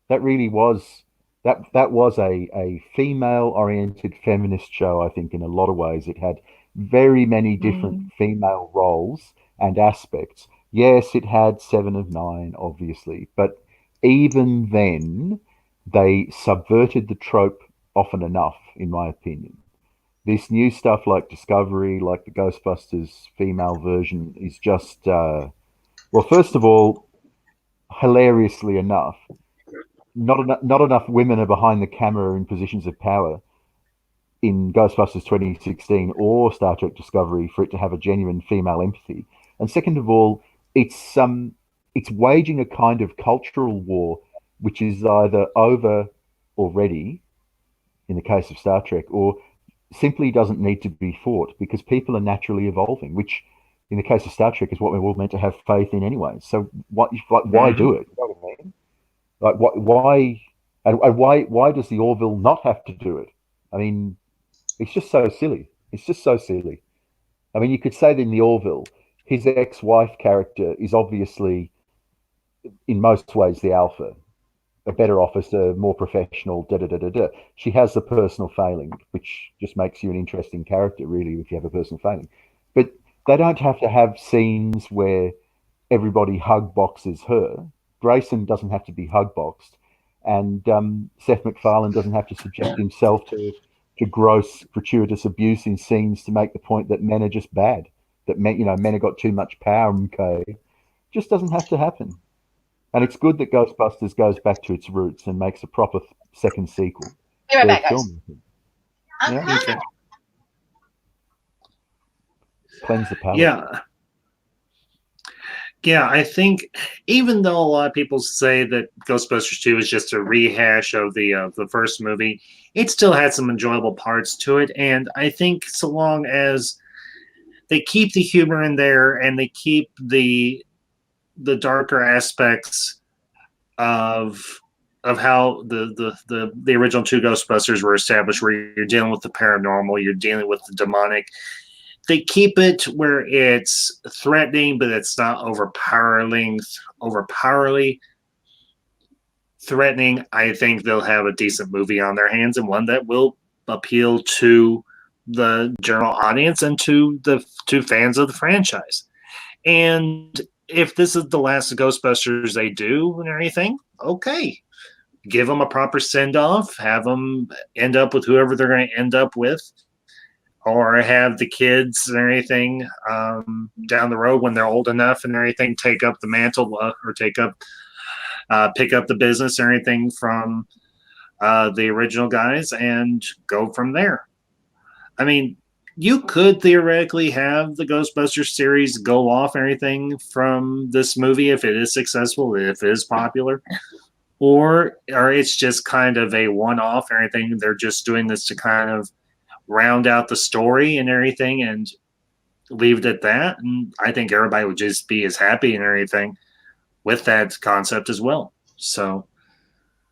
That really was that was a female oriented feminist show. I think in a lot of ways it had very many different female roles and aspects. Yes, it had Seven of Nine, obviously, but even then they subverted the trope often enough, in my opinion. This new stuff like Discovery, like the Ghostbusters female version, is just well, first of all, hilariously enough, not enough women are behind the camera in positions of power in Ghostbusters 2016 or Star Trek Discovery for it to have a genuine female empathy. And second of all, it's waging a kind of cultural war which is either over already in the case of Star Trek, or simply doesn't need to be fought because people are naturally evolving, which in the case of Star Trek is what we're all meant to have faith in anyway. So why do it? You know what I mean? Like why and why does the Orville not have to do it? I mean, it's just so silly. It's just so silly. I mean, you could say that in the Orville, his ex-wife character is obviously, in most ways, the alpha, a better officer, more professional. Da da da da da. She has a personal failing, which just makes you an interesting character, really, if you have a personal failing. But they don't have to have scenes where everybody hug boxes her. Grayson doesn't have to be hug boxed, and Seth MacFarlane doesn't have to subject himself to gross, gratuitous abuse in scenes to make the point that men are just bad, that men have got too much power. Okay, just doesn't have to happen. And it's good that Ghostbusters goes back to its roots and makes a proper second sequel, Be right back, third guys. film. Yeah, Okay. cleanse the palate. Yeah. Yeah, I think even though a lot of people say that Ghostbusters 2 is just a rehash of the first movie, it still had some enjoyable parts to it. And I think so long as they keep the humor in there and they keep the darker aspects of how the original two Ghostbusters were established, where you're dealing with the paranormal, you're dealing with the demonic. They keep it where it's threatening, but it's not overpowerly threatening. I think they'll have a decent movie on their hands, and one that will appeal to the general audience and to fans of the franchise. And if this is the last Ghostbusters they do and everything, okay, give them a proper send off, have them end up with whoever they're going to end up with, or have the kids and everything down the road when they're old enough and everything take up the mantle or pick up the business or anything from the original guys and go from there. I mean, you could theoretically have the Ghostbusters series go off anything from this movie if it is successful, if it is popular, or it's just kind of a one-off or anything. They're just doing this to kind of round out the story and everything and leave it at that. And I think everybody would just be as happy and everything with that concept as well. So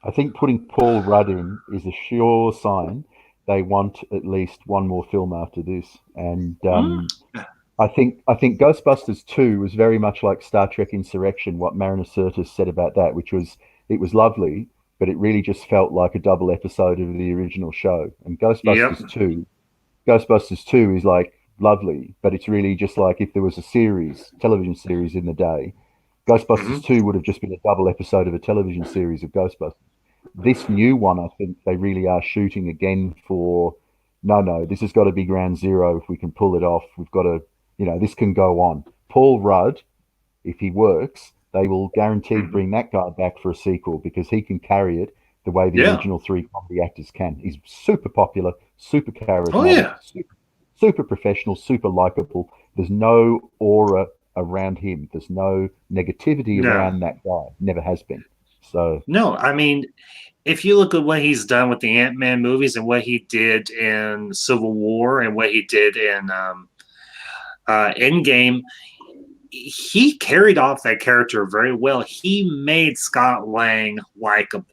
I think putting Paul Rudd in is a sure sign they want at least one more film after this. And I think Ghostbusters 2 was very much like Star Trek Insurrection, what Mariner Sirtis said about that, which was it was lovely, but it really just felt like a double episode of the original show. And Ghostbusters 2 is like lovely, but it's really just like if there was a television series in the day, Ghostbusters 2 would have just been a double episode of a television series of Ghostbusters. This new one, I think they really are shooting again for no, this has got to be ground zero if we can pull it off. We've got to, this can go on. Paul Rudd, if he works, they will guaranteed bring that guy back for a sequel because he can carry it the way the original three comedy actors can. He's super popular, super charismatic, super professional, super likable. There's no aura around him. There's no negativity around that guy. Never has been. So no, I mean, if you look at what he's done with the Ant-Man movies and what he did in Civil War and what he did in Endgame, he carried off that character very well. He made Scott Lang likable.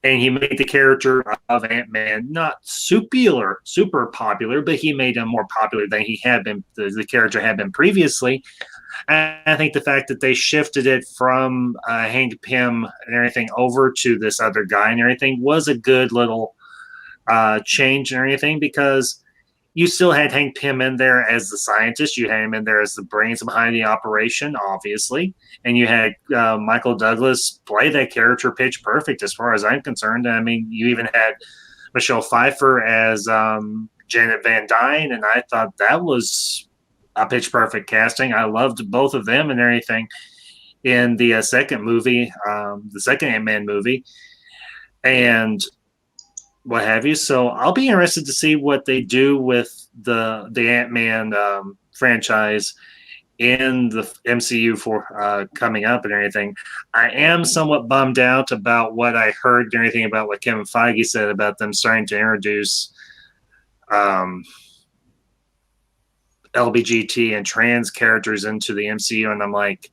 And he made the character of Ant-Man not super popular, but he made him more popular than he had been, the character had been previously. And I think the fact that they shifted it from Hank Pym and everything over to this other guy and everything was a good little change and everything, because you still had Hank Pym in there as the scientist. You had him in there as the brains behind the operation, obviously. And you had Michael Douglas play that character pitch perfect as far as I'm concerned. I mean, you even had Michelle Pfeiffer as Janet Van Dyne, and I thought that was a pitch perfect casting. I loved both of them and everything in the second movie, the second Ant-Man movie. And what have you. So I'll be interested to see what they do with the Ant-Man franchise in the MCU for coming up and everything. I am somewhat bummed out about what I heard and everything about what Kevin Feige said about them starting to introduce LBGT and trans characters into the MCU. And I'm like,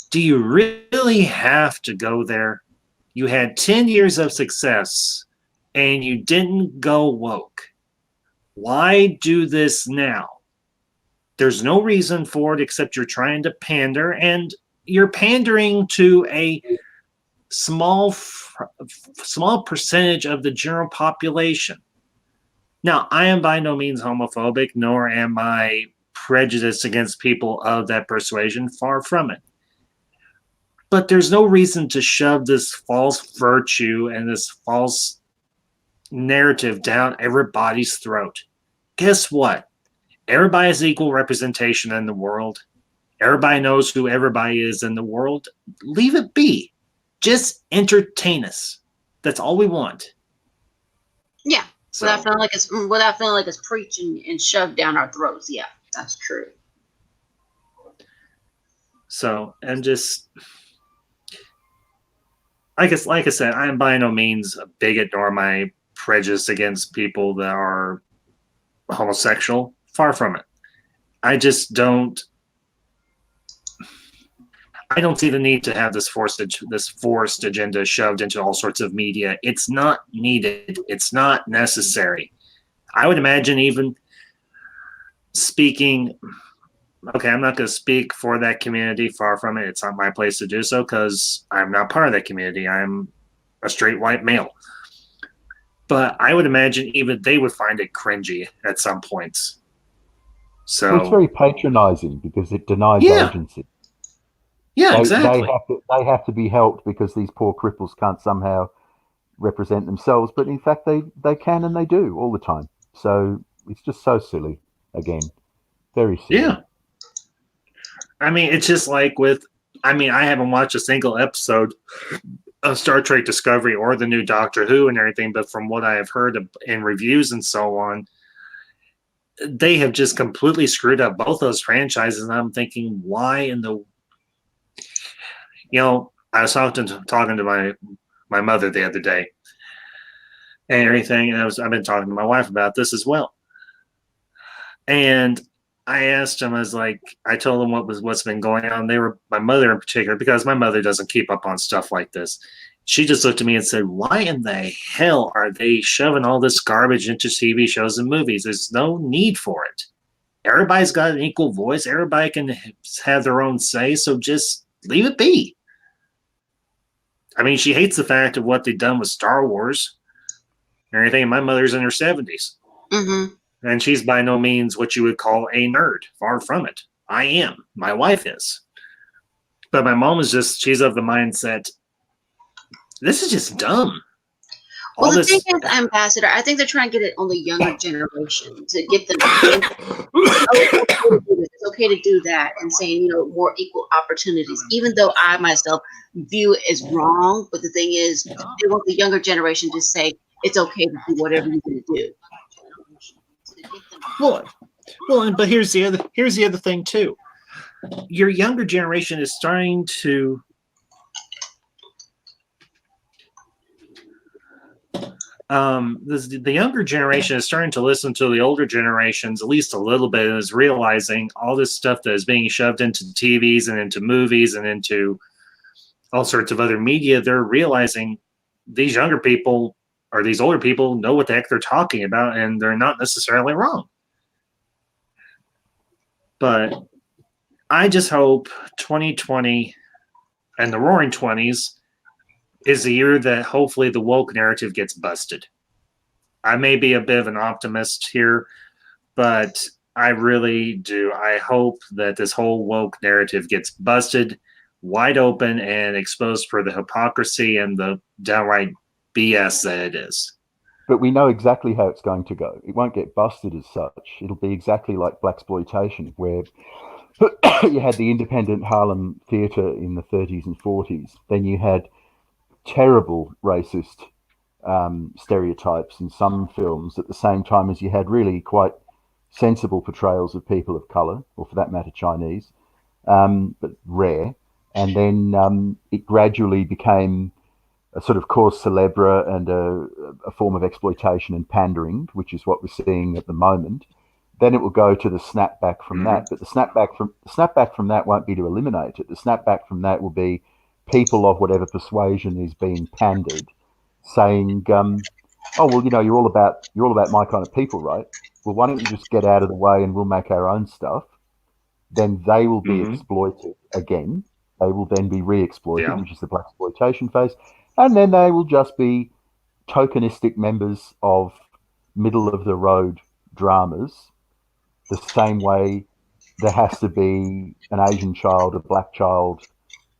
do you really have to go there? You had 10 years of success and you didn't go woke. Why do this now? There's no reason for it except you're trying to pander, and you're pandering to a small percentage of the general population. Now, I am by no means homophobic, nor am I prejudiced against people of that persuasion. Far from it. But there's no reason to shove this false virtue and this false narrative down everybody's throat. Guess what? Everybody has equal representation in the world. Everybody knows who everybody is in the world. Leave it be. Just entertain us. That's all we want. Yeah. So, without feeling like it's preaching and shoved down our throats. Yeah, that's true. So, and just like I said, I am by no means a bigot, nor am I prejudiced against people that are homosexual. Far from it. I just don't see the need to have this forced agenda shoved into all sorts of media. It's not needed. It's not necessary. I would imagine even speaking. Okay, I'm not going to speak for that community. Far from it. It's not my place to do so because I'm not part of that community. I'm a straight white male. But I would imagine even they would find it cringy at some points. So it's very patronizing because it denies agency. Yeah, exactly. They have to be helped because these poor cripples can't somehow represent themselves. But in fact, they can and they do all the time. So it's just so silly. Again, very silly. Yeah. I mean, it's just like I haven't watched a single episode of Star Trek Discovery or the new Doctor Who and everything, but from what I have heard in reviews and so on, they have just completely screwed up both those franchises. And I'm thinking, why in the... I was talking to my mother the other day and everything, and I've been talking to my wife about this as well. And I asked them, I told them what's been going on. They were, my mother in particular, because my mother doesn't keep up on stuff like this. She just looked at me and said, why in the hell are they shoving all this garbage into TV shows and movies? There's no need for it. Everybody's got an equal voice. Everybody can have their own say, so just leave it be. I mean, she hates the fact of what they've done with Star Wars and everything. My mother's in her 70s. Mm-hmm. And she's by no means what you would call a nerd. Far from it. I am. My wife is. But my mom is she's of the mindset, this is just dumb. Well, the thing is, Ambassador, I think they're trying to get it on the younger generation to get them. It's okay to do that and saying, more equal opportunities, even though I myself view it as wrong. But the thing is, they want the younger generation to say it's okay to do whatever you're going to do. Well, but here's the other thing too. Your younger generation is starting to the younger generation is starting to listen to the older generations at least a little bit, and is realizing all this stuff that is being shoved into TVs and into movies and into all sorts of other media. They're realizing these younger people or these older people know what the heck they're talking about, and they're not necessarily wrong. But I just hope 2020 and the Roaring Twenties is a year that hopefully the woke narrative gets busted. I may be a bit of an optimist here, but I really do. I hope that this whole woke narrative gets busted wide open and exposed for the hypocrisy and the downright BS that it is. But we know exactly how it's going to go. It won't get busted as such. It'll be exactly like blaxploitation, where you had the independent Harlem theatre in the 30s and 40s. Then you had terrible racist stereotypes in some films at the same time as you had really quite sensible portrayals of people of color, or for that matter, Chinese, but rare. And then it gradually became a sort of cause célèbre and a form of exploitation and pandering, which is what we're seeing at the moment. Then it will go to the snapback from that. But the snapback from that won't be to eliminate it. The snapback from that will be people of whatever persuasion is being pandered, saying, "Oh well, you're all about my kind of people, right? Well, why don't you just get out of the way and we'll make our own stuff?" Then they will be exploited again. They will then be re-exploited, which is the blaxploitation phase, and then they will just be tokenistic members of middle of the road dramas. The same way there has to be an Asian child, a black child,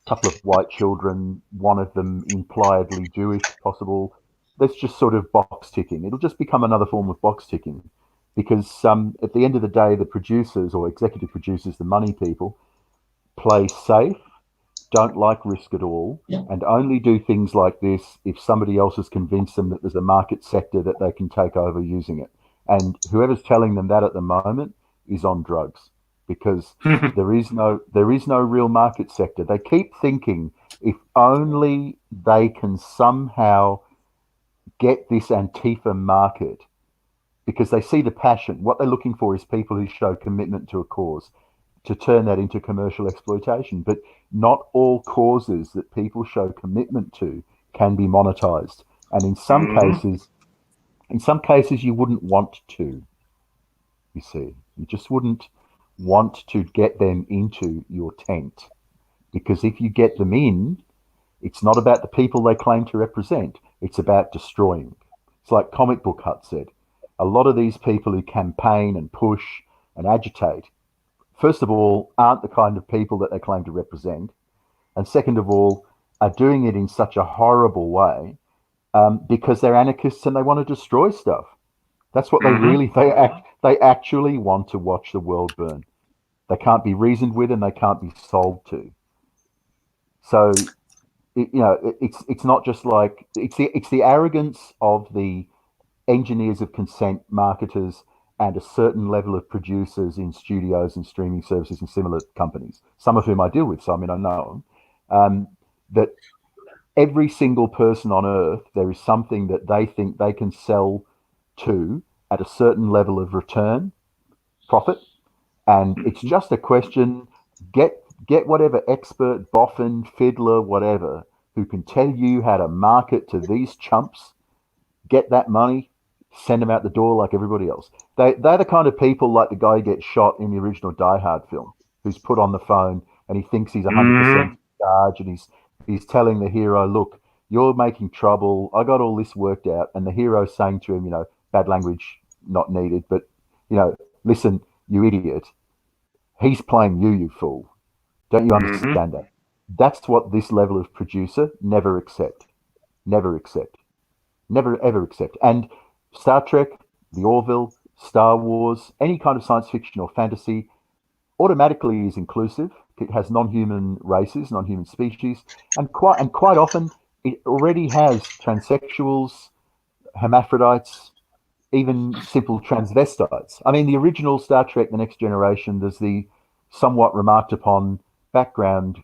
a couple of white children, one of them impliedly Jewish, possible. That's just sort of box ticking. It'll just become another form of box ticking, because at the end of the day, the producers or executive producers, the money people, play safe, don't like risk at all, and only do things like this if somebody else has convinced them that there's a market sector that they can take over using it. And whoever's telling them that at the moment is on drugs, because there is no real market sector. They keep thinking if only they can somehow get this Antifa market, because they see the passion. What they're looking for is people who show commitment to a cause, to turn that into commercial exploitation. But not all causes that people show commitment to can be monetized. And in some cases you wouldn't want to. You see, you just wouldn't want to get them into your tent, because if you get them in, it's not about the people they claim to represent. It's about destroying. It's like Comic Book Hut said. A lot of these people who campaign and push and agitate, first of all, aren't the kind of people that they claim to represent. And second of all, are doing it in such a horrible way because they're anarchists and they want to destroy stuff. That's what they actually want to watch the world burn. They can't be reasoned with and they can't be sold to. So, it's not just like, it's the arrogance of the engineers of consent, marketers, and a certain level of producers in studios and streaming services and similar companies, some of whom I deal with, so I know them, that every single person on earth, there is something that they think they can sell to at a certain level of return, profit, and it's just a question, get whatever expert, boffin, fiddler, whatever, who can tell you how to market to these chumps, get that money, send them out the door like everybody else. They're the kind of people like the guy who gets shot in the original Die Hard film, who's put on the phone and he thinks he's 100% in charge, and he's telling the hero, look, you're making trouble, I got all this worked out, and the hero's saying to him, bad language not needed, but listen, you idiot, he's playing you fool. Don't you understand that? That's what this level of producer never accept. Never accept. Never ever accept. And Star Trek, the Orville, Star Wars, any kind of science fiction or fantasy automatically is inclusive. It has non-human races, non-human species, and quite often it already has transsexuals, hermaphrodites, even simple transvestites. I mean, the original Star Trek, The Next Generation, there's the somewhat remarked upon background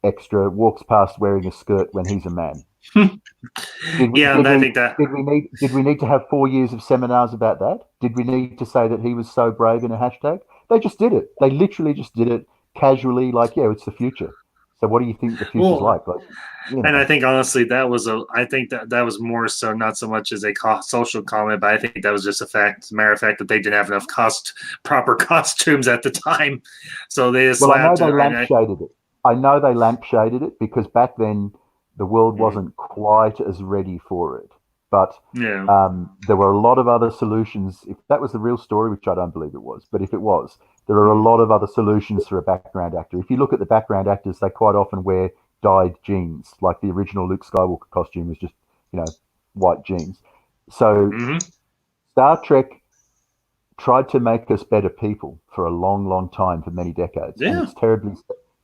extra walks past wearing a skirt when he's a man. Yeah, and I think that Did we need to have 4 years of seminars about that? Did we need to say that he was so brave in a hashtag? They just did it. They literally just did it casually, like, yeah, it's the future. So what do you think the future's well, like? Like, you and I know, think honestly I think that was more so not so much as a social comment, but I think that was just matter of fact that they didn't have enough proper costumes at the time, so they just well, I know slapped it. they And lampshaded it. I know they lampshaded it because back then the world wasn't quite as ready for it. But yeah, there were a lot of other solutions. If that was the real story, which I don't believe it was, but if it was, there are a lot of other solutions for a background actor. If you look at the background actors, they quite often wear dyed jeans, like the original Luke Skywalker costume was just, white jeans. So mm-hmm. Star Trek tried to make us better people for a long, long time, for many decades. And Yeah. it's terribly,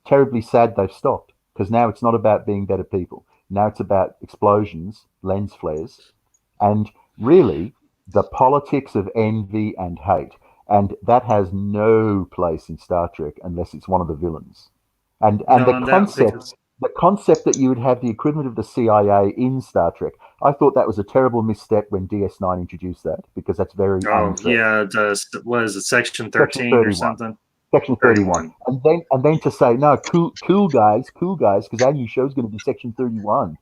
terribly sad they've stopped, because now it's not about being better people. Now it's about explosions, lens flares, and really the politics of envy and hate. And that has no place in Star Trek unless it's one of the villains. And No, and that because the concept that you would have the equivalent of the CIA in Star Trek, I thought that was a terrible misstep when DS9 introduced that, because that's very unfair. yeah, what is it, Section Section 13 or 31. something? Section 31. 31. And then to say, no, cool guys, because our new show's going to be Section 31.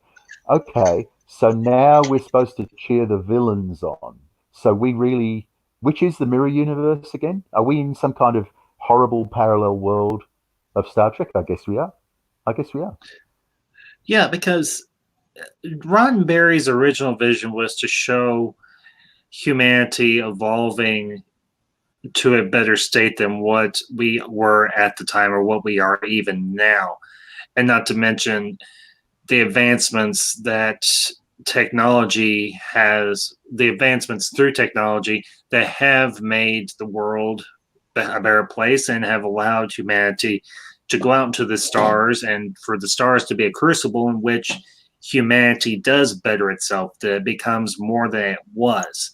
Okay, so now we're supposed to cheer the villains on. So we really, which is the mirror universe again? Are we in some kind of horrible parallel world of Star Trek? I guess we are. I guess we are. Yeah, because Roddenberry's original vision was to show humanity evolving to a better state than what we were at the time or what we are even now. And not to mention the advancements through technology that have made the world a better place and have allowed humanity to go out into the stars, and for the stars to be a crucible in which humanity does better itself, that it becomes more than it was.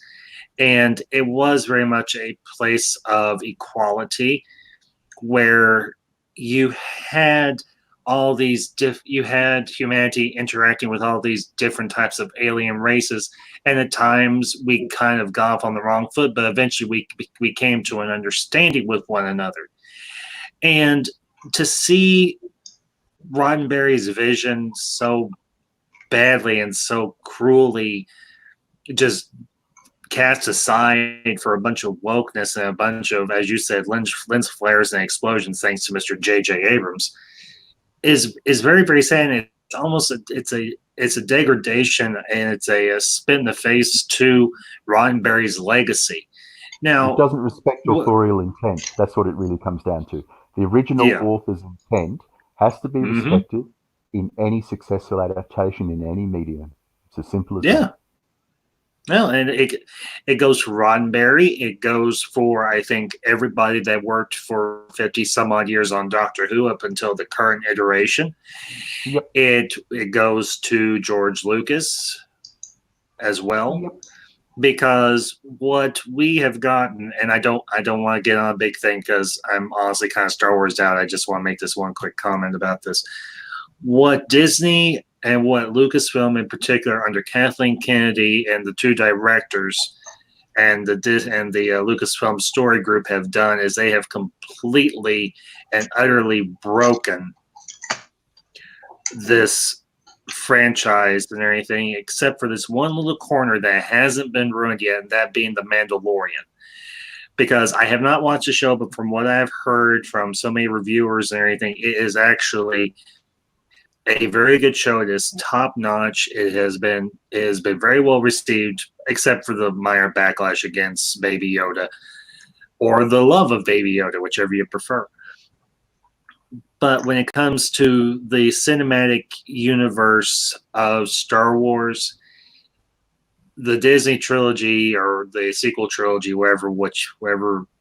And it was very much a place of equality where you had you had humanity interacting with all these different types of alien races, and at times we kind of got off on the wrong foot, but eventually we came to an understanding with one another. And to see Roddenberry's vision so badly and so cruelly just cast aside for a bunch of wokeness and a bunch of, as you said, lens flares and explosions, thanks to Mr. J.J. Abrams, is very, very sad. And it's almost it's a degradation, and it's a spit in the face to Roddenberry's legacy. It Now, doesn't respect authorial intent. That's what it really comes down to. The original yeah, author's intent has to be mm-hmm. respected in any successful adaptation in any medium. It's as simple as Yeah. that. Well, and it goes for Roddenberry. It goes for, I think, everybody that worked for 50 some odd years on Doctor Who up until the current iteration. Yep. It goes to George Lucas as well. Yep. Because what we have gotten, and I don't want to get on a big thing because I'm honestly kind of Star Wars out. I just want to make this one quick comment about this. What Disney and what Lucasfilm in particular, under Kathleen Kennedy and the two directors and the Lucasfilm Story Group have done is they have completely and utterly broken this franchise and everything, except for this one little corner that hasn't been ruined yet, and that being The Mandalorian. Because I have not watched the show, but from what I've heard from so many reviewers and everything, it is actually a very good show. It is top notch. It has been very well received, except for the minor backlash against Baby Yoda or the love of Baby Yoda, whichever you prefer. But when it comes to the cinematic universe of Star Wars, the Disney trilogy or the sequel trilogy, whatever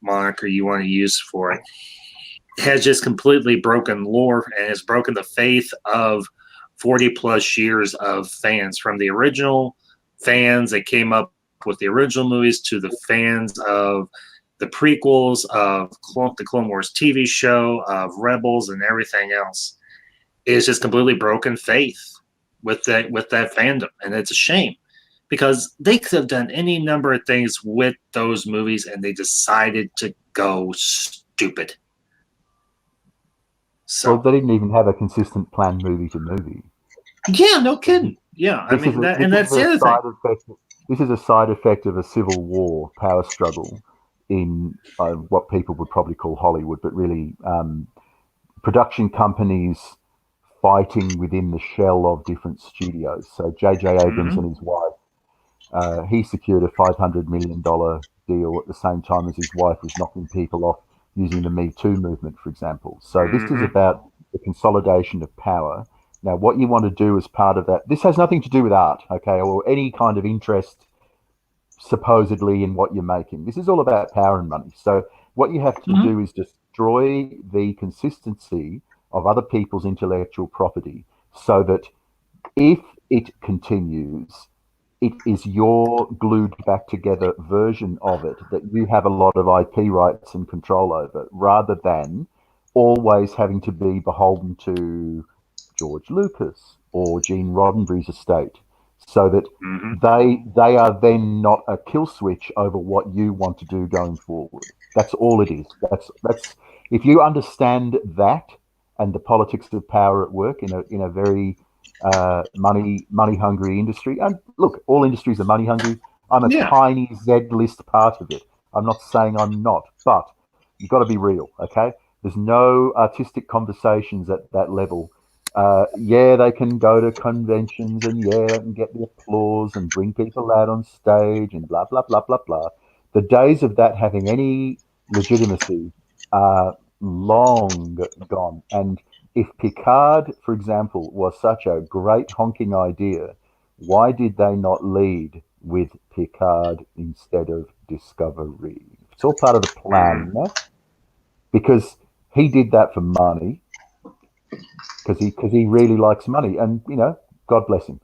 moniker you want to use for it, has just completely broken lore and has broken the faith of 40 plus years of fans, from the original fans that came up with the original movies to the fans of the prequels, of the Clone Wars TV show, of Rebels, and everything else. is just completely broken faith with that fandom, and it's a shame because they could have done any number of things with those movies, and they decided to go stupid. So Well, they didn't even have a consistent plan movie to movie. yeah, no kidding. Yeah, I mean that's the other thing. This is a side effect of a civil war power struggle in what people would probably call Hollywood, but really production companies fighting within the shell of different studios. So J.J. Abrams and his wife, he secured a $500 million deal at the same time as his wife was knocking people off using the Me Too movement, for example. So this is about the consolidation of power. Now, what you want to do as part of that, this has nothing to do with art, okay, or any kind of interest supposedly in what you're making. This is all about power and money. So what you have to do is destroy the consistency of other people's intellectual property so that if it continues, it is your glued back together version of it that you have a lot of IP rights and control over, rather than always having to be beholden to George Lucas or Gene Roddenberry's estate, so that they are then not a kill switch over what you want to do going forward. That's all it is. That's if you understand that and the politics of power at work in a very money hungry industry. And look, all industries are money hungry. I'm a tiny Z list part of it. I'm not saying I'm not, but you've got to be real, okay? There's no artistic conversations at that level. Yeah, they can go to conventions and yeah, they can get the applause and bring people out on stage and blah, blah, blah, blah, blah. The days of that having any legitimacy are long gone. And if Picard, for example, was such a great honking idea, why did they not lead with Picard instead of Discovery? It's all part of the plan, because he did that for money, because he really likes money, and God bless him.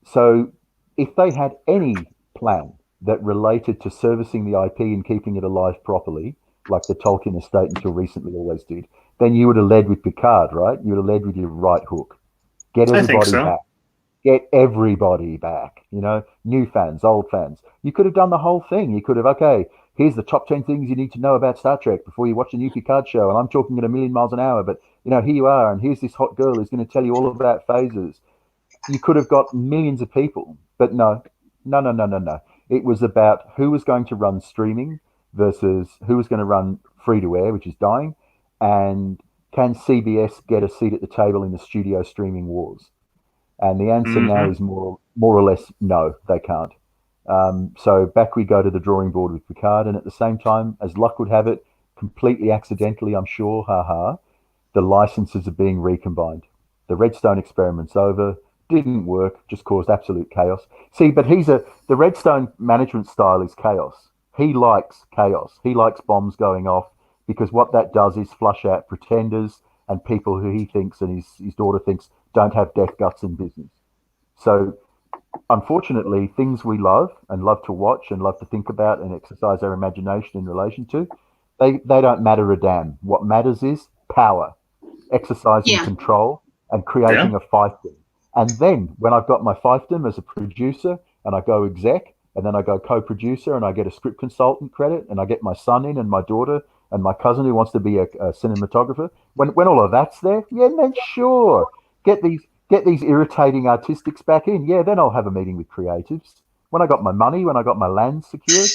So if they had any plan that related to servicing the IP and keeping it alive properly, like the Tolkien estate until recently always did, then you would have led with Picard, right? You would have led with your right hook. Get everybody back. Get everybody back. New fans, old fans. You could have done the whole thing. You could have, okay, here's the top 10 things you need to know about Star Trek before you watch the new Picard show. And I'm talking at a million miles an hour, but here you are, and here's this hot girl who's going to tell you all about phasers. You could have got millions of people, but no. It was about who was going to run streaming versus who was going to run free to air, which is dying, and can CBS get a seat at the table in the studio streaming wars? And the answer now is more or less no, they can't. So back we go to the drawing board with Picard, and at the same time, as luck would have it, completely accidentally, I'm sure, the licenses are being recombined. The Redstone experiment's over, didn't work, just caused absolute chaos. See, but the Redstone management style is chaos. He likes chaos. He likes bombs going off, because what that does is flush out pretenders and people who he thinks and his daughter thinks don't have death, guts, and business. So unfortunately, things we love and love to watch and love to think about and exercise our imagination in relation to, they don't matter a damn. What matters is power, exercising control and creating a fiefdom. And then when I've got my fiefdom as a producer and I go exec and then I go co-producer and I get a script consultant credit and I get my son in and my daughter and my cousin who wants to be a cinematographer, when all of that's there, then sure, get these irritating artistics back in. Yeah, then I'll have a meeting with creatives. When I got my money, when I got my land secured,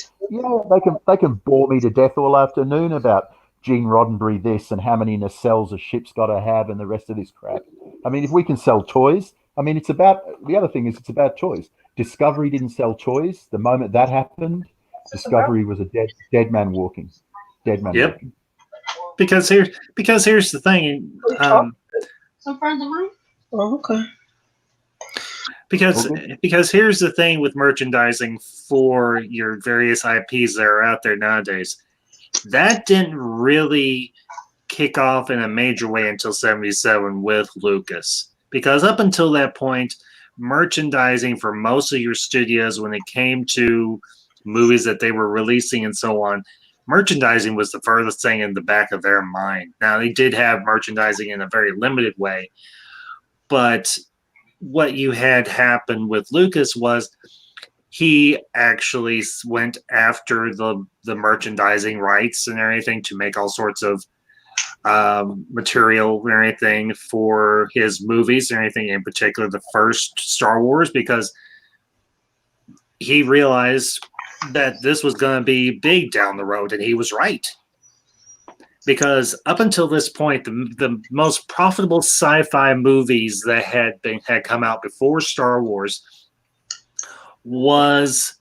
they can bore me to death all afternoon about Gene Roddenberry this and how many nacelles a ship's got to have and the rest of this crap. I mean, if we can sell toys, it's about toys. Discovery didn't sell toys. The moment that happened, Discovery was a dead man walking. Walking. Because here's the thing. Some friends of mine. Oh, okay. Because here's the thing with merchandising for your various IPs that are out there nowadays. That didn't really kick off in a major way until 1977 with Lucas. Because up until that point, merchandising for most of your studios, when it came to movies that they were releasing and so on, merchandising was the furthest thing in the back of their mind. Now, they did have merchandising in a very limited way, but what you had happen with Lucas was he actually went after the merchandising rights and everything to make all sorts of material and everything for his movies and everything, in particular the first Star Wars, because he realized that this was going to be big down the road, and he was right. Because up until this point, the most profitable sci-fi movies that had come out before Star Wars was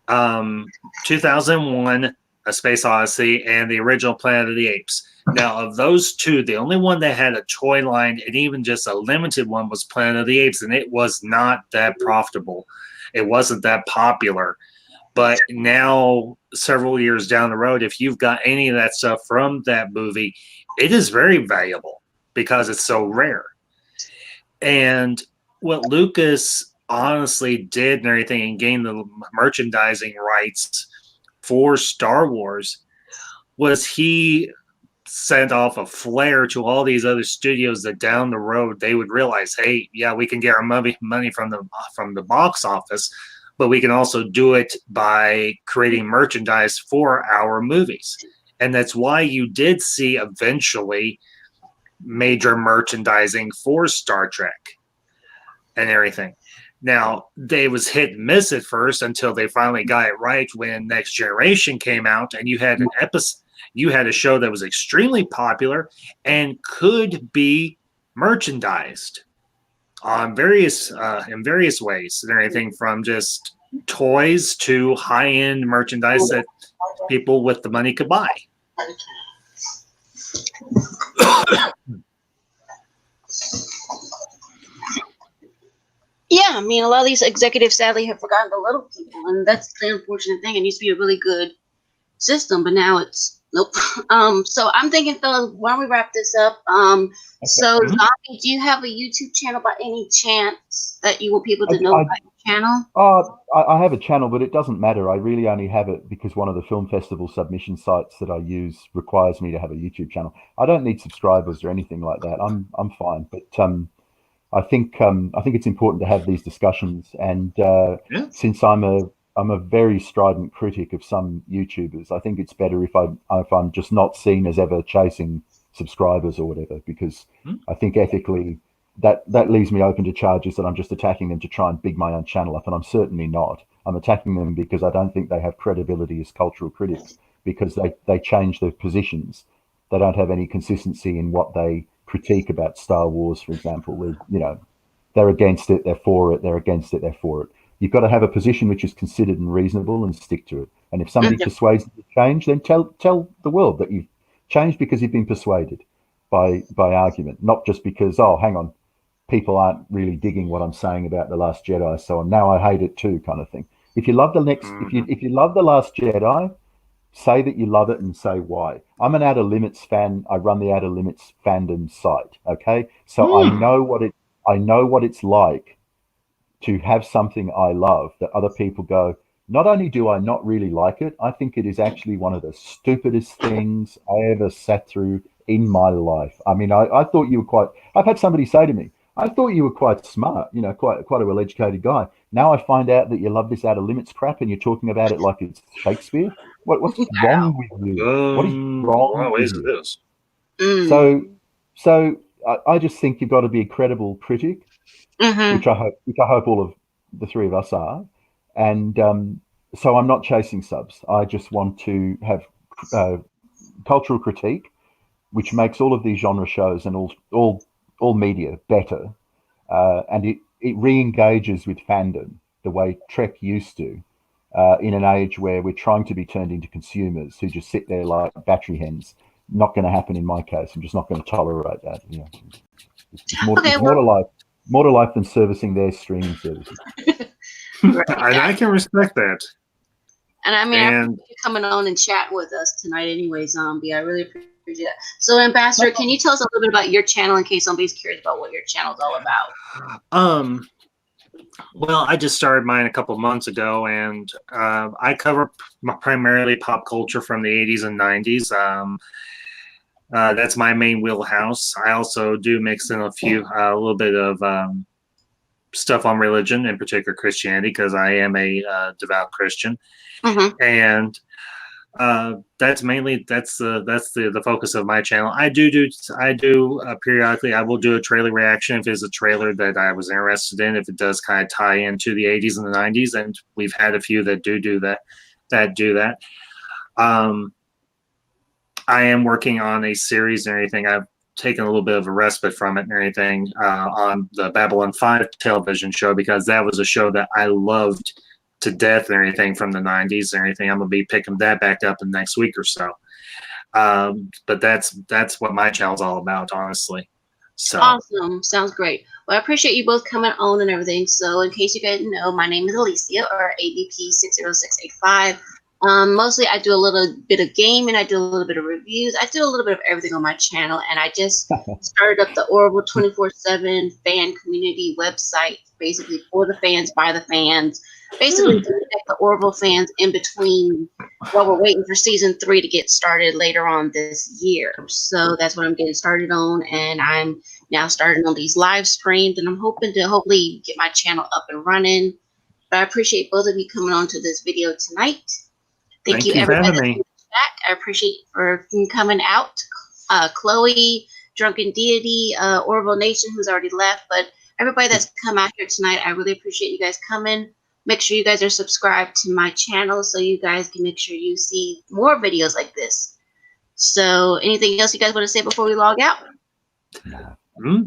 2001: A Space Odyssey and the original Planet of the Apes. Now, of those two, the only one that had a toy line, and even just a limited one, was Planet of the Apes, and it was not that profitable. It wasn't that popular. But now, several years down the road, if you've got any of that stuff from that movie, it is very valuable because it's so rare. And what Lucas honestly did and everything and gained the merchandising rights for Star Wars was he sent off a flare to all these other studios that down the road they would realize, hey, yeah, we can get our money from the box office, but we can also do it by creating merchandise for our movies. And that's why you did see eventually major merchandising for Star Trek and everything. Now, they was hit and miss at first until they finally got it right when Next Generation came out, and you had an episode, you had a show that was extremely popular and could be merchandised on various in various ways, and everything from just toys to high-end merchandise that people with the money could buy. Yeah, I mean, a lot of these executives sadly have forgotten the little people, and that's the unfortunate thing. It used to be a really good system, but now it's nope. So I'm thinking, fellas, why don't we wrap this up? So Zombie, do you have a YouTube channel by any chance that you want people to know about your channel? I have a channel, but it doesn't matter. I really only have it because one of the film festival submission sites that I use requires me to have a YouTube channel. I don't need subscribers or anything like that. I'm fine. But I think it's important to have these discussions. And since I'm a very strident critic of some YouTubers, I think it's better if I'm just not seen as ever chasing subscribers or whatever, because I think ethically that leaves me open to charges that I'm just attacking them to try and big my own channel up, and I'm certainly not. I'm attacking them because I don't think they have credibility as cultural critics, because they change their positions. They don't have any consistency in what they critique about Star Wars, for example. They're against it, they're for it, they're against it, they're for it. You've got to have a position which is considered and reasonable and stick to it. And if somebody persuades you to change, then tell the world that you've changed because you've been persuaded by argument, not just because, oh, hang on, people aren't really digging what I'm saying about The Last Jedi, so now I hate it too, kind of thing. If you love if you love The Last Jedi, say that you love it and say why. I'm an Outer Limits fan. I run the Outer Limits fandom site. Okay, so I know what it's like to have something I love that other people go, not only do I not really like it, I think it is actually one of the stupidest things I ever sat through in my life. I mean, I thought you were I've had somebody say to me, I thought you were quite smart, quite a well-educated guy. Now I find out that you love this Outer Limits crap and you're talking about it like it's Shakespeare. What's wrong with you? What is wrong with you? So I just think you've got to be a credible critic, which I hope all of the three of us are. And so I'm not chasing subs. I just want to have cultural critique, which makes all of these genre shows and all media better, and it re-engages with fandom the way Trek used to, in an age where we're trying to be turned into consumers who just sit there like battery hens. Not going to happen in my case. I'm just not going to tolerate that. It's more to life than servicing their streaming services. And I can respect that. And I mean, I appreciate you coming on and chatting with us tonight anyway, Zombie. I really appreciate that. So, Ambassador, can you tell us a little bit about your channel in case somebody's curious about what your channel's all about? Well, I just started mine a couple months ago, and I cover primarily pop culture from the 80s and 90s. That's my main wheelhouse. I also do mix in a little bit of stuff on religion, in particular Christianity, because I am a devout Christian, and that's the focus of my channel. I do periodically. I will do a trailer reaction if it's a trailer that I was interested in. If it does kind of tie into the 80s and the 90s, and we've had a few that do that. I am working on a series and everything. I've taken a little bit of a respite from it and everything on the Babylon 5 television show, because that was a show that I loved to death and everything from the 90s and everything. I'm going to be picking that back up in the next week or so. But that's what my channel's all about, honestly. So awesome. Sounds great. Well, I appreciate you both coming on and everything. So in case you guys know, my name is Alysia, or ABP60685. Mostly I do a little bit of gaming, I do a little bit of reviews, I do a little bit of everything on my channel, and I just started up the Orville 24/7 fan community website, basically for the fans, by the fans, basically to connect the Orville fans in between while we're waiting for season 3 to get started later on this year. So that's what I'm getting started on, and I'm now starting on these live streams, and I'm hoping to hopefully get my channel up and running. But I appreciate both of you coming on to this video tonight. Thank you, everybody that's in the chat. I appreciate for coming out. Chloe, Drunken Deity, Orville Nation, who's already left, but everybody that's come out here tonight, I really appreciate you guys coming. Make sure you guys are subscribed to my channel so you guys can make sure you see more videos like this. So anything else you guys want to say before we log out?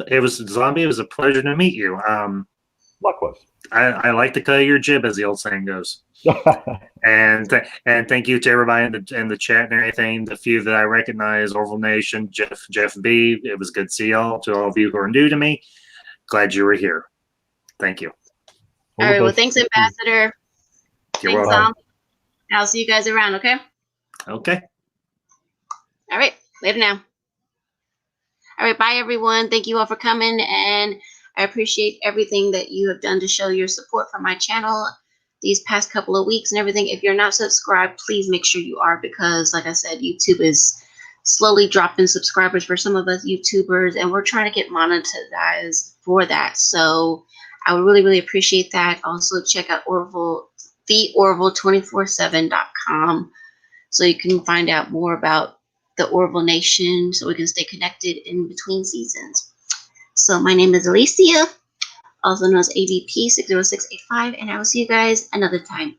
It was Zombie. It was a pleasure to meet you. Likewise. I like to cut your jib, as the old saying goes. and thank you to everybody in the chat and everything. The few that I recognize: Orville Nation, Jeff B. It was good to see y'all. To all of you who are new to me, glad you were here. Thank you. All right. Well, thanks, Ambassador. You're welcome. I'll see you guys around. Okay. Okay. All right. Later now. All right. Bye, everyone. Thank you all for coming, and I appreciate everything that you have done to show your support for my channel these past couple of weeks and everything. If you're not subscribed, please make sure you are, because like I said, YouTube is slowly dropping subscribers for some of us YouTubers, and we're trying to get monetized for that. So I would really, really appreciate that. Also check out Orville, theorville247.com, so you can find out more about the Orville Nation, so we can stay connected in between seasons. So my name is Alysia, also known as AVP60685, and I will see you guys another time.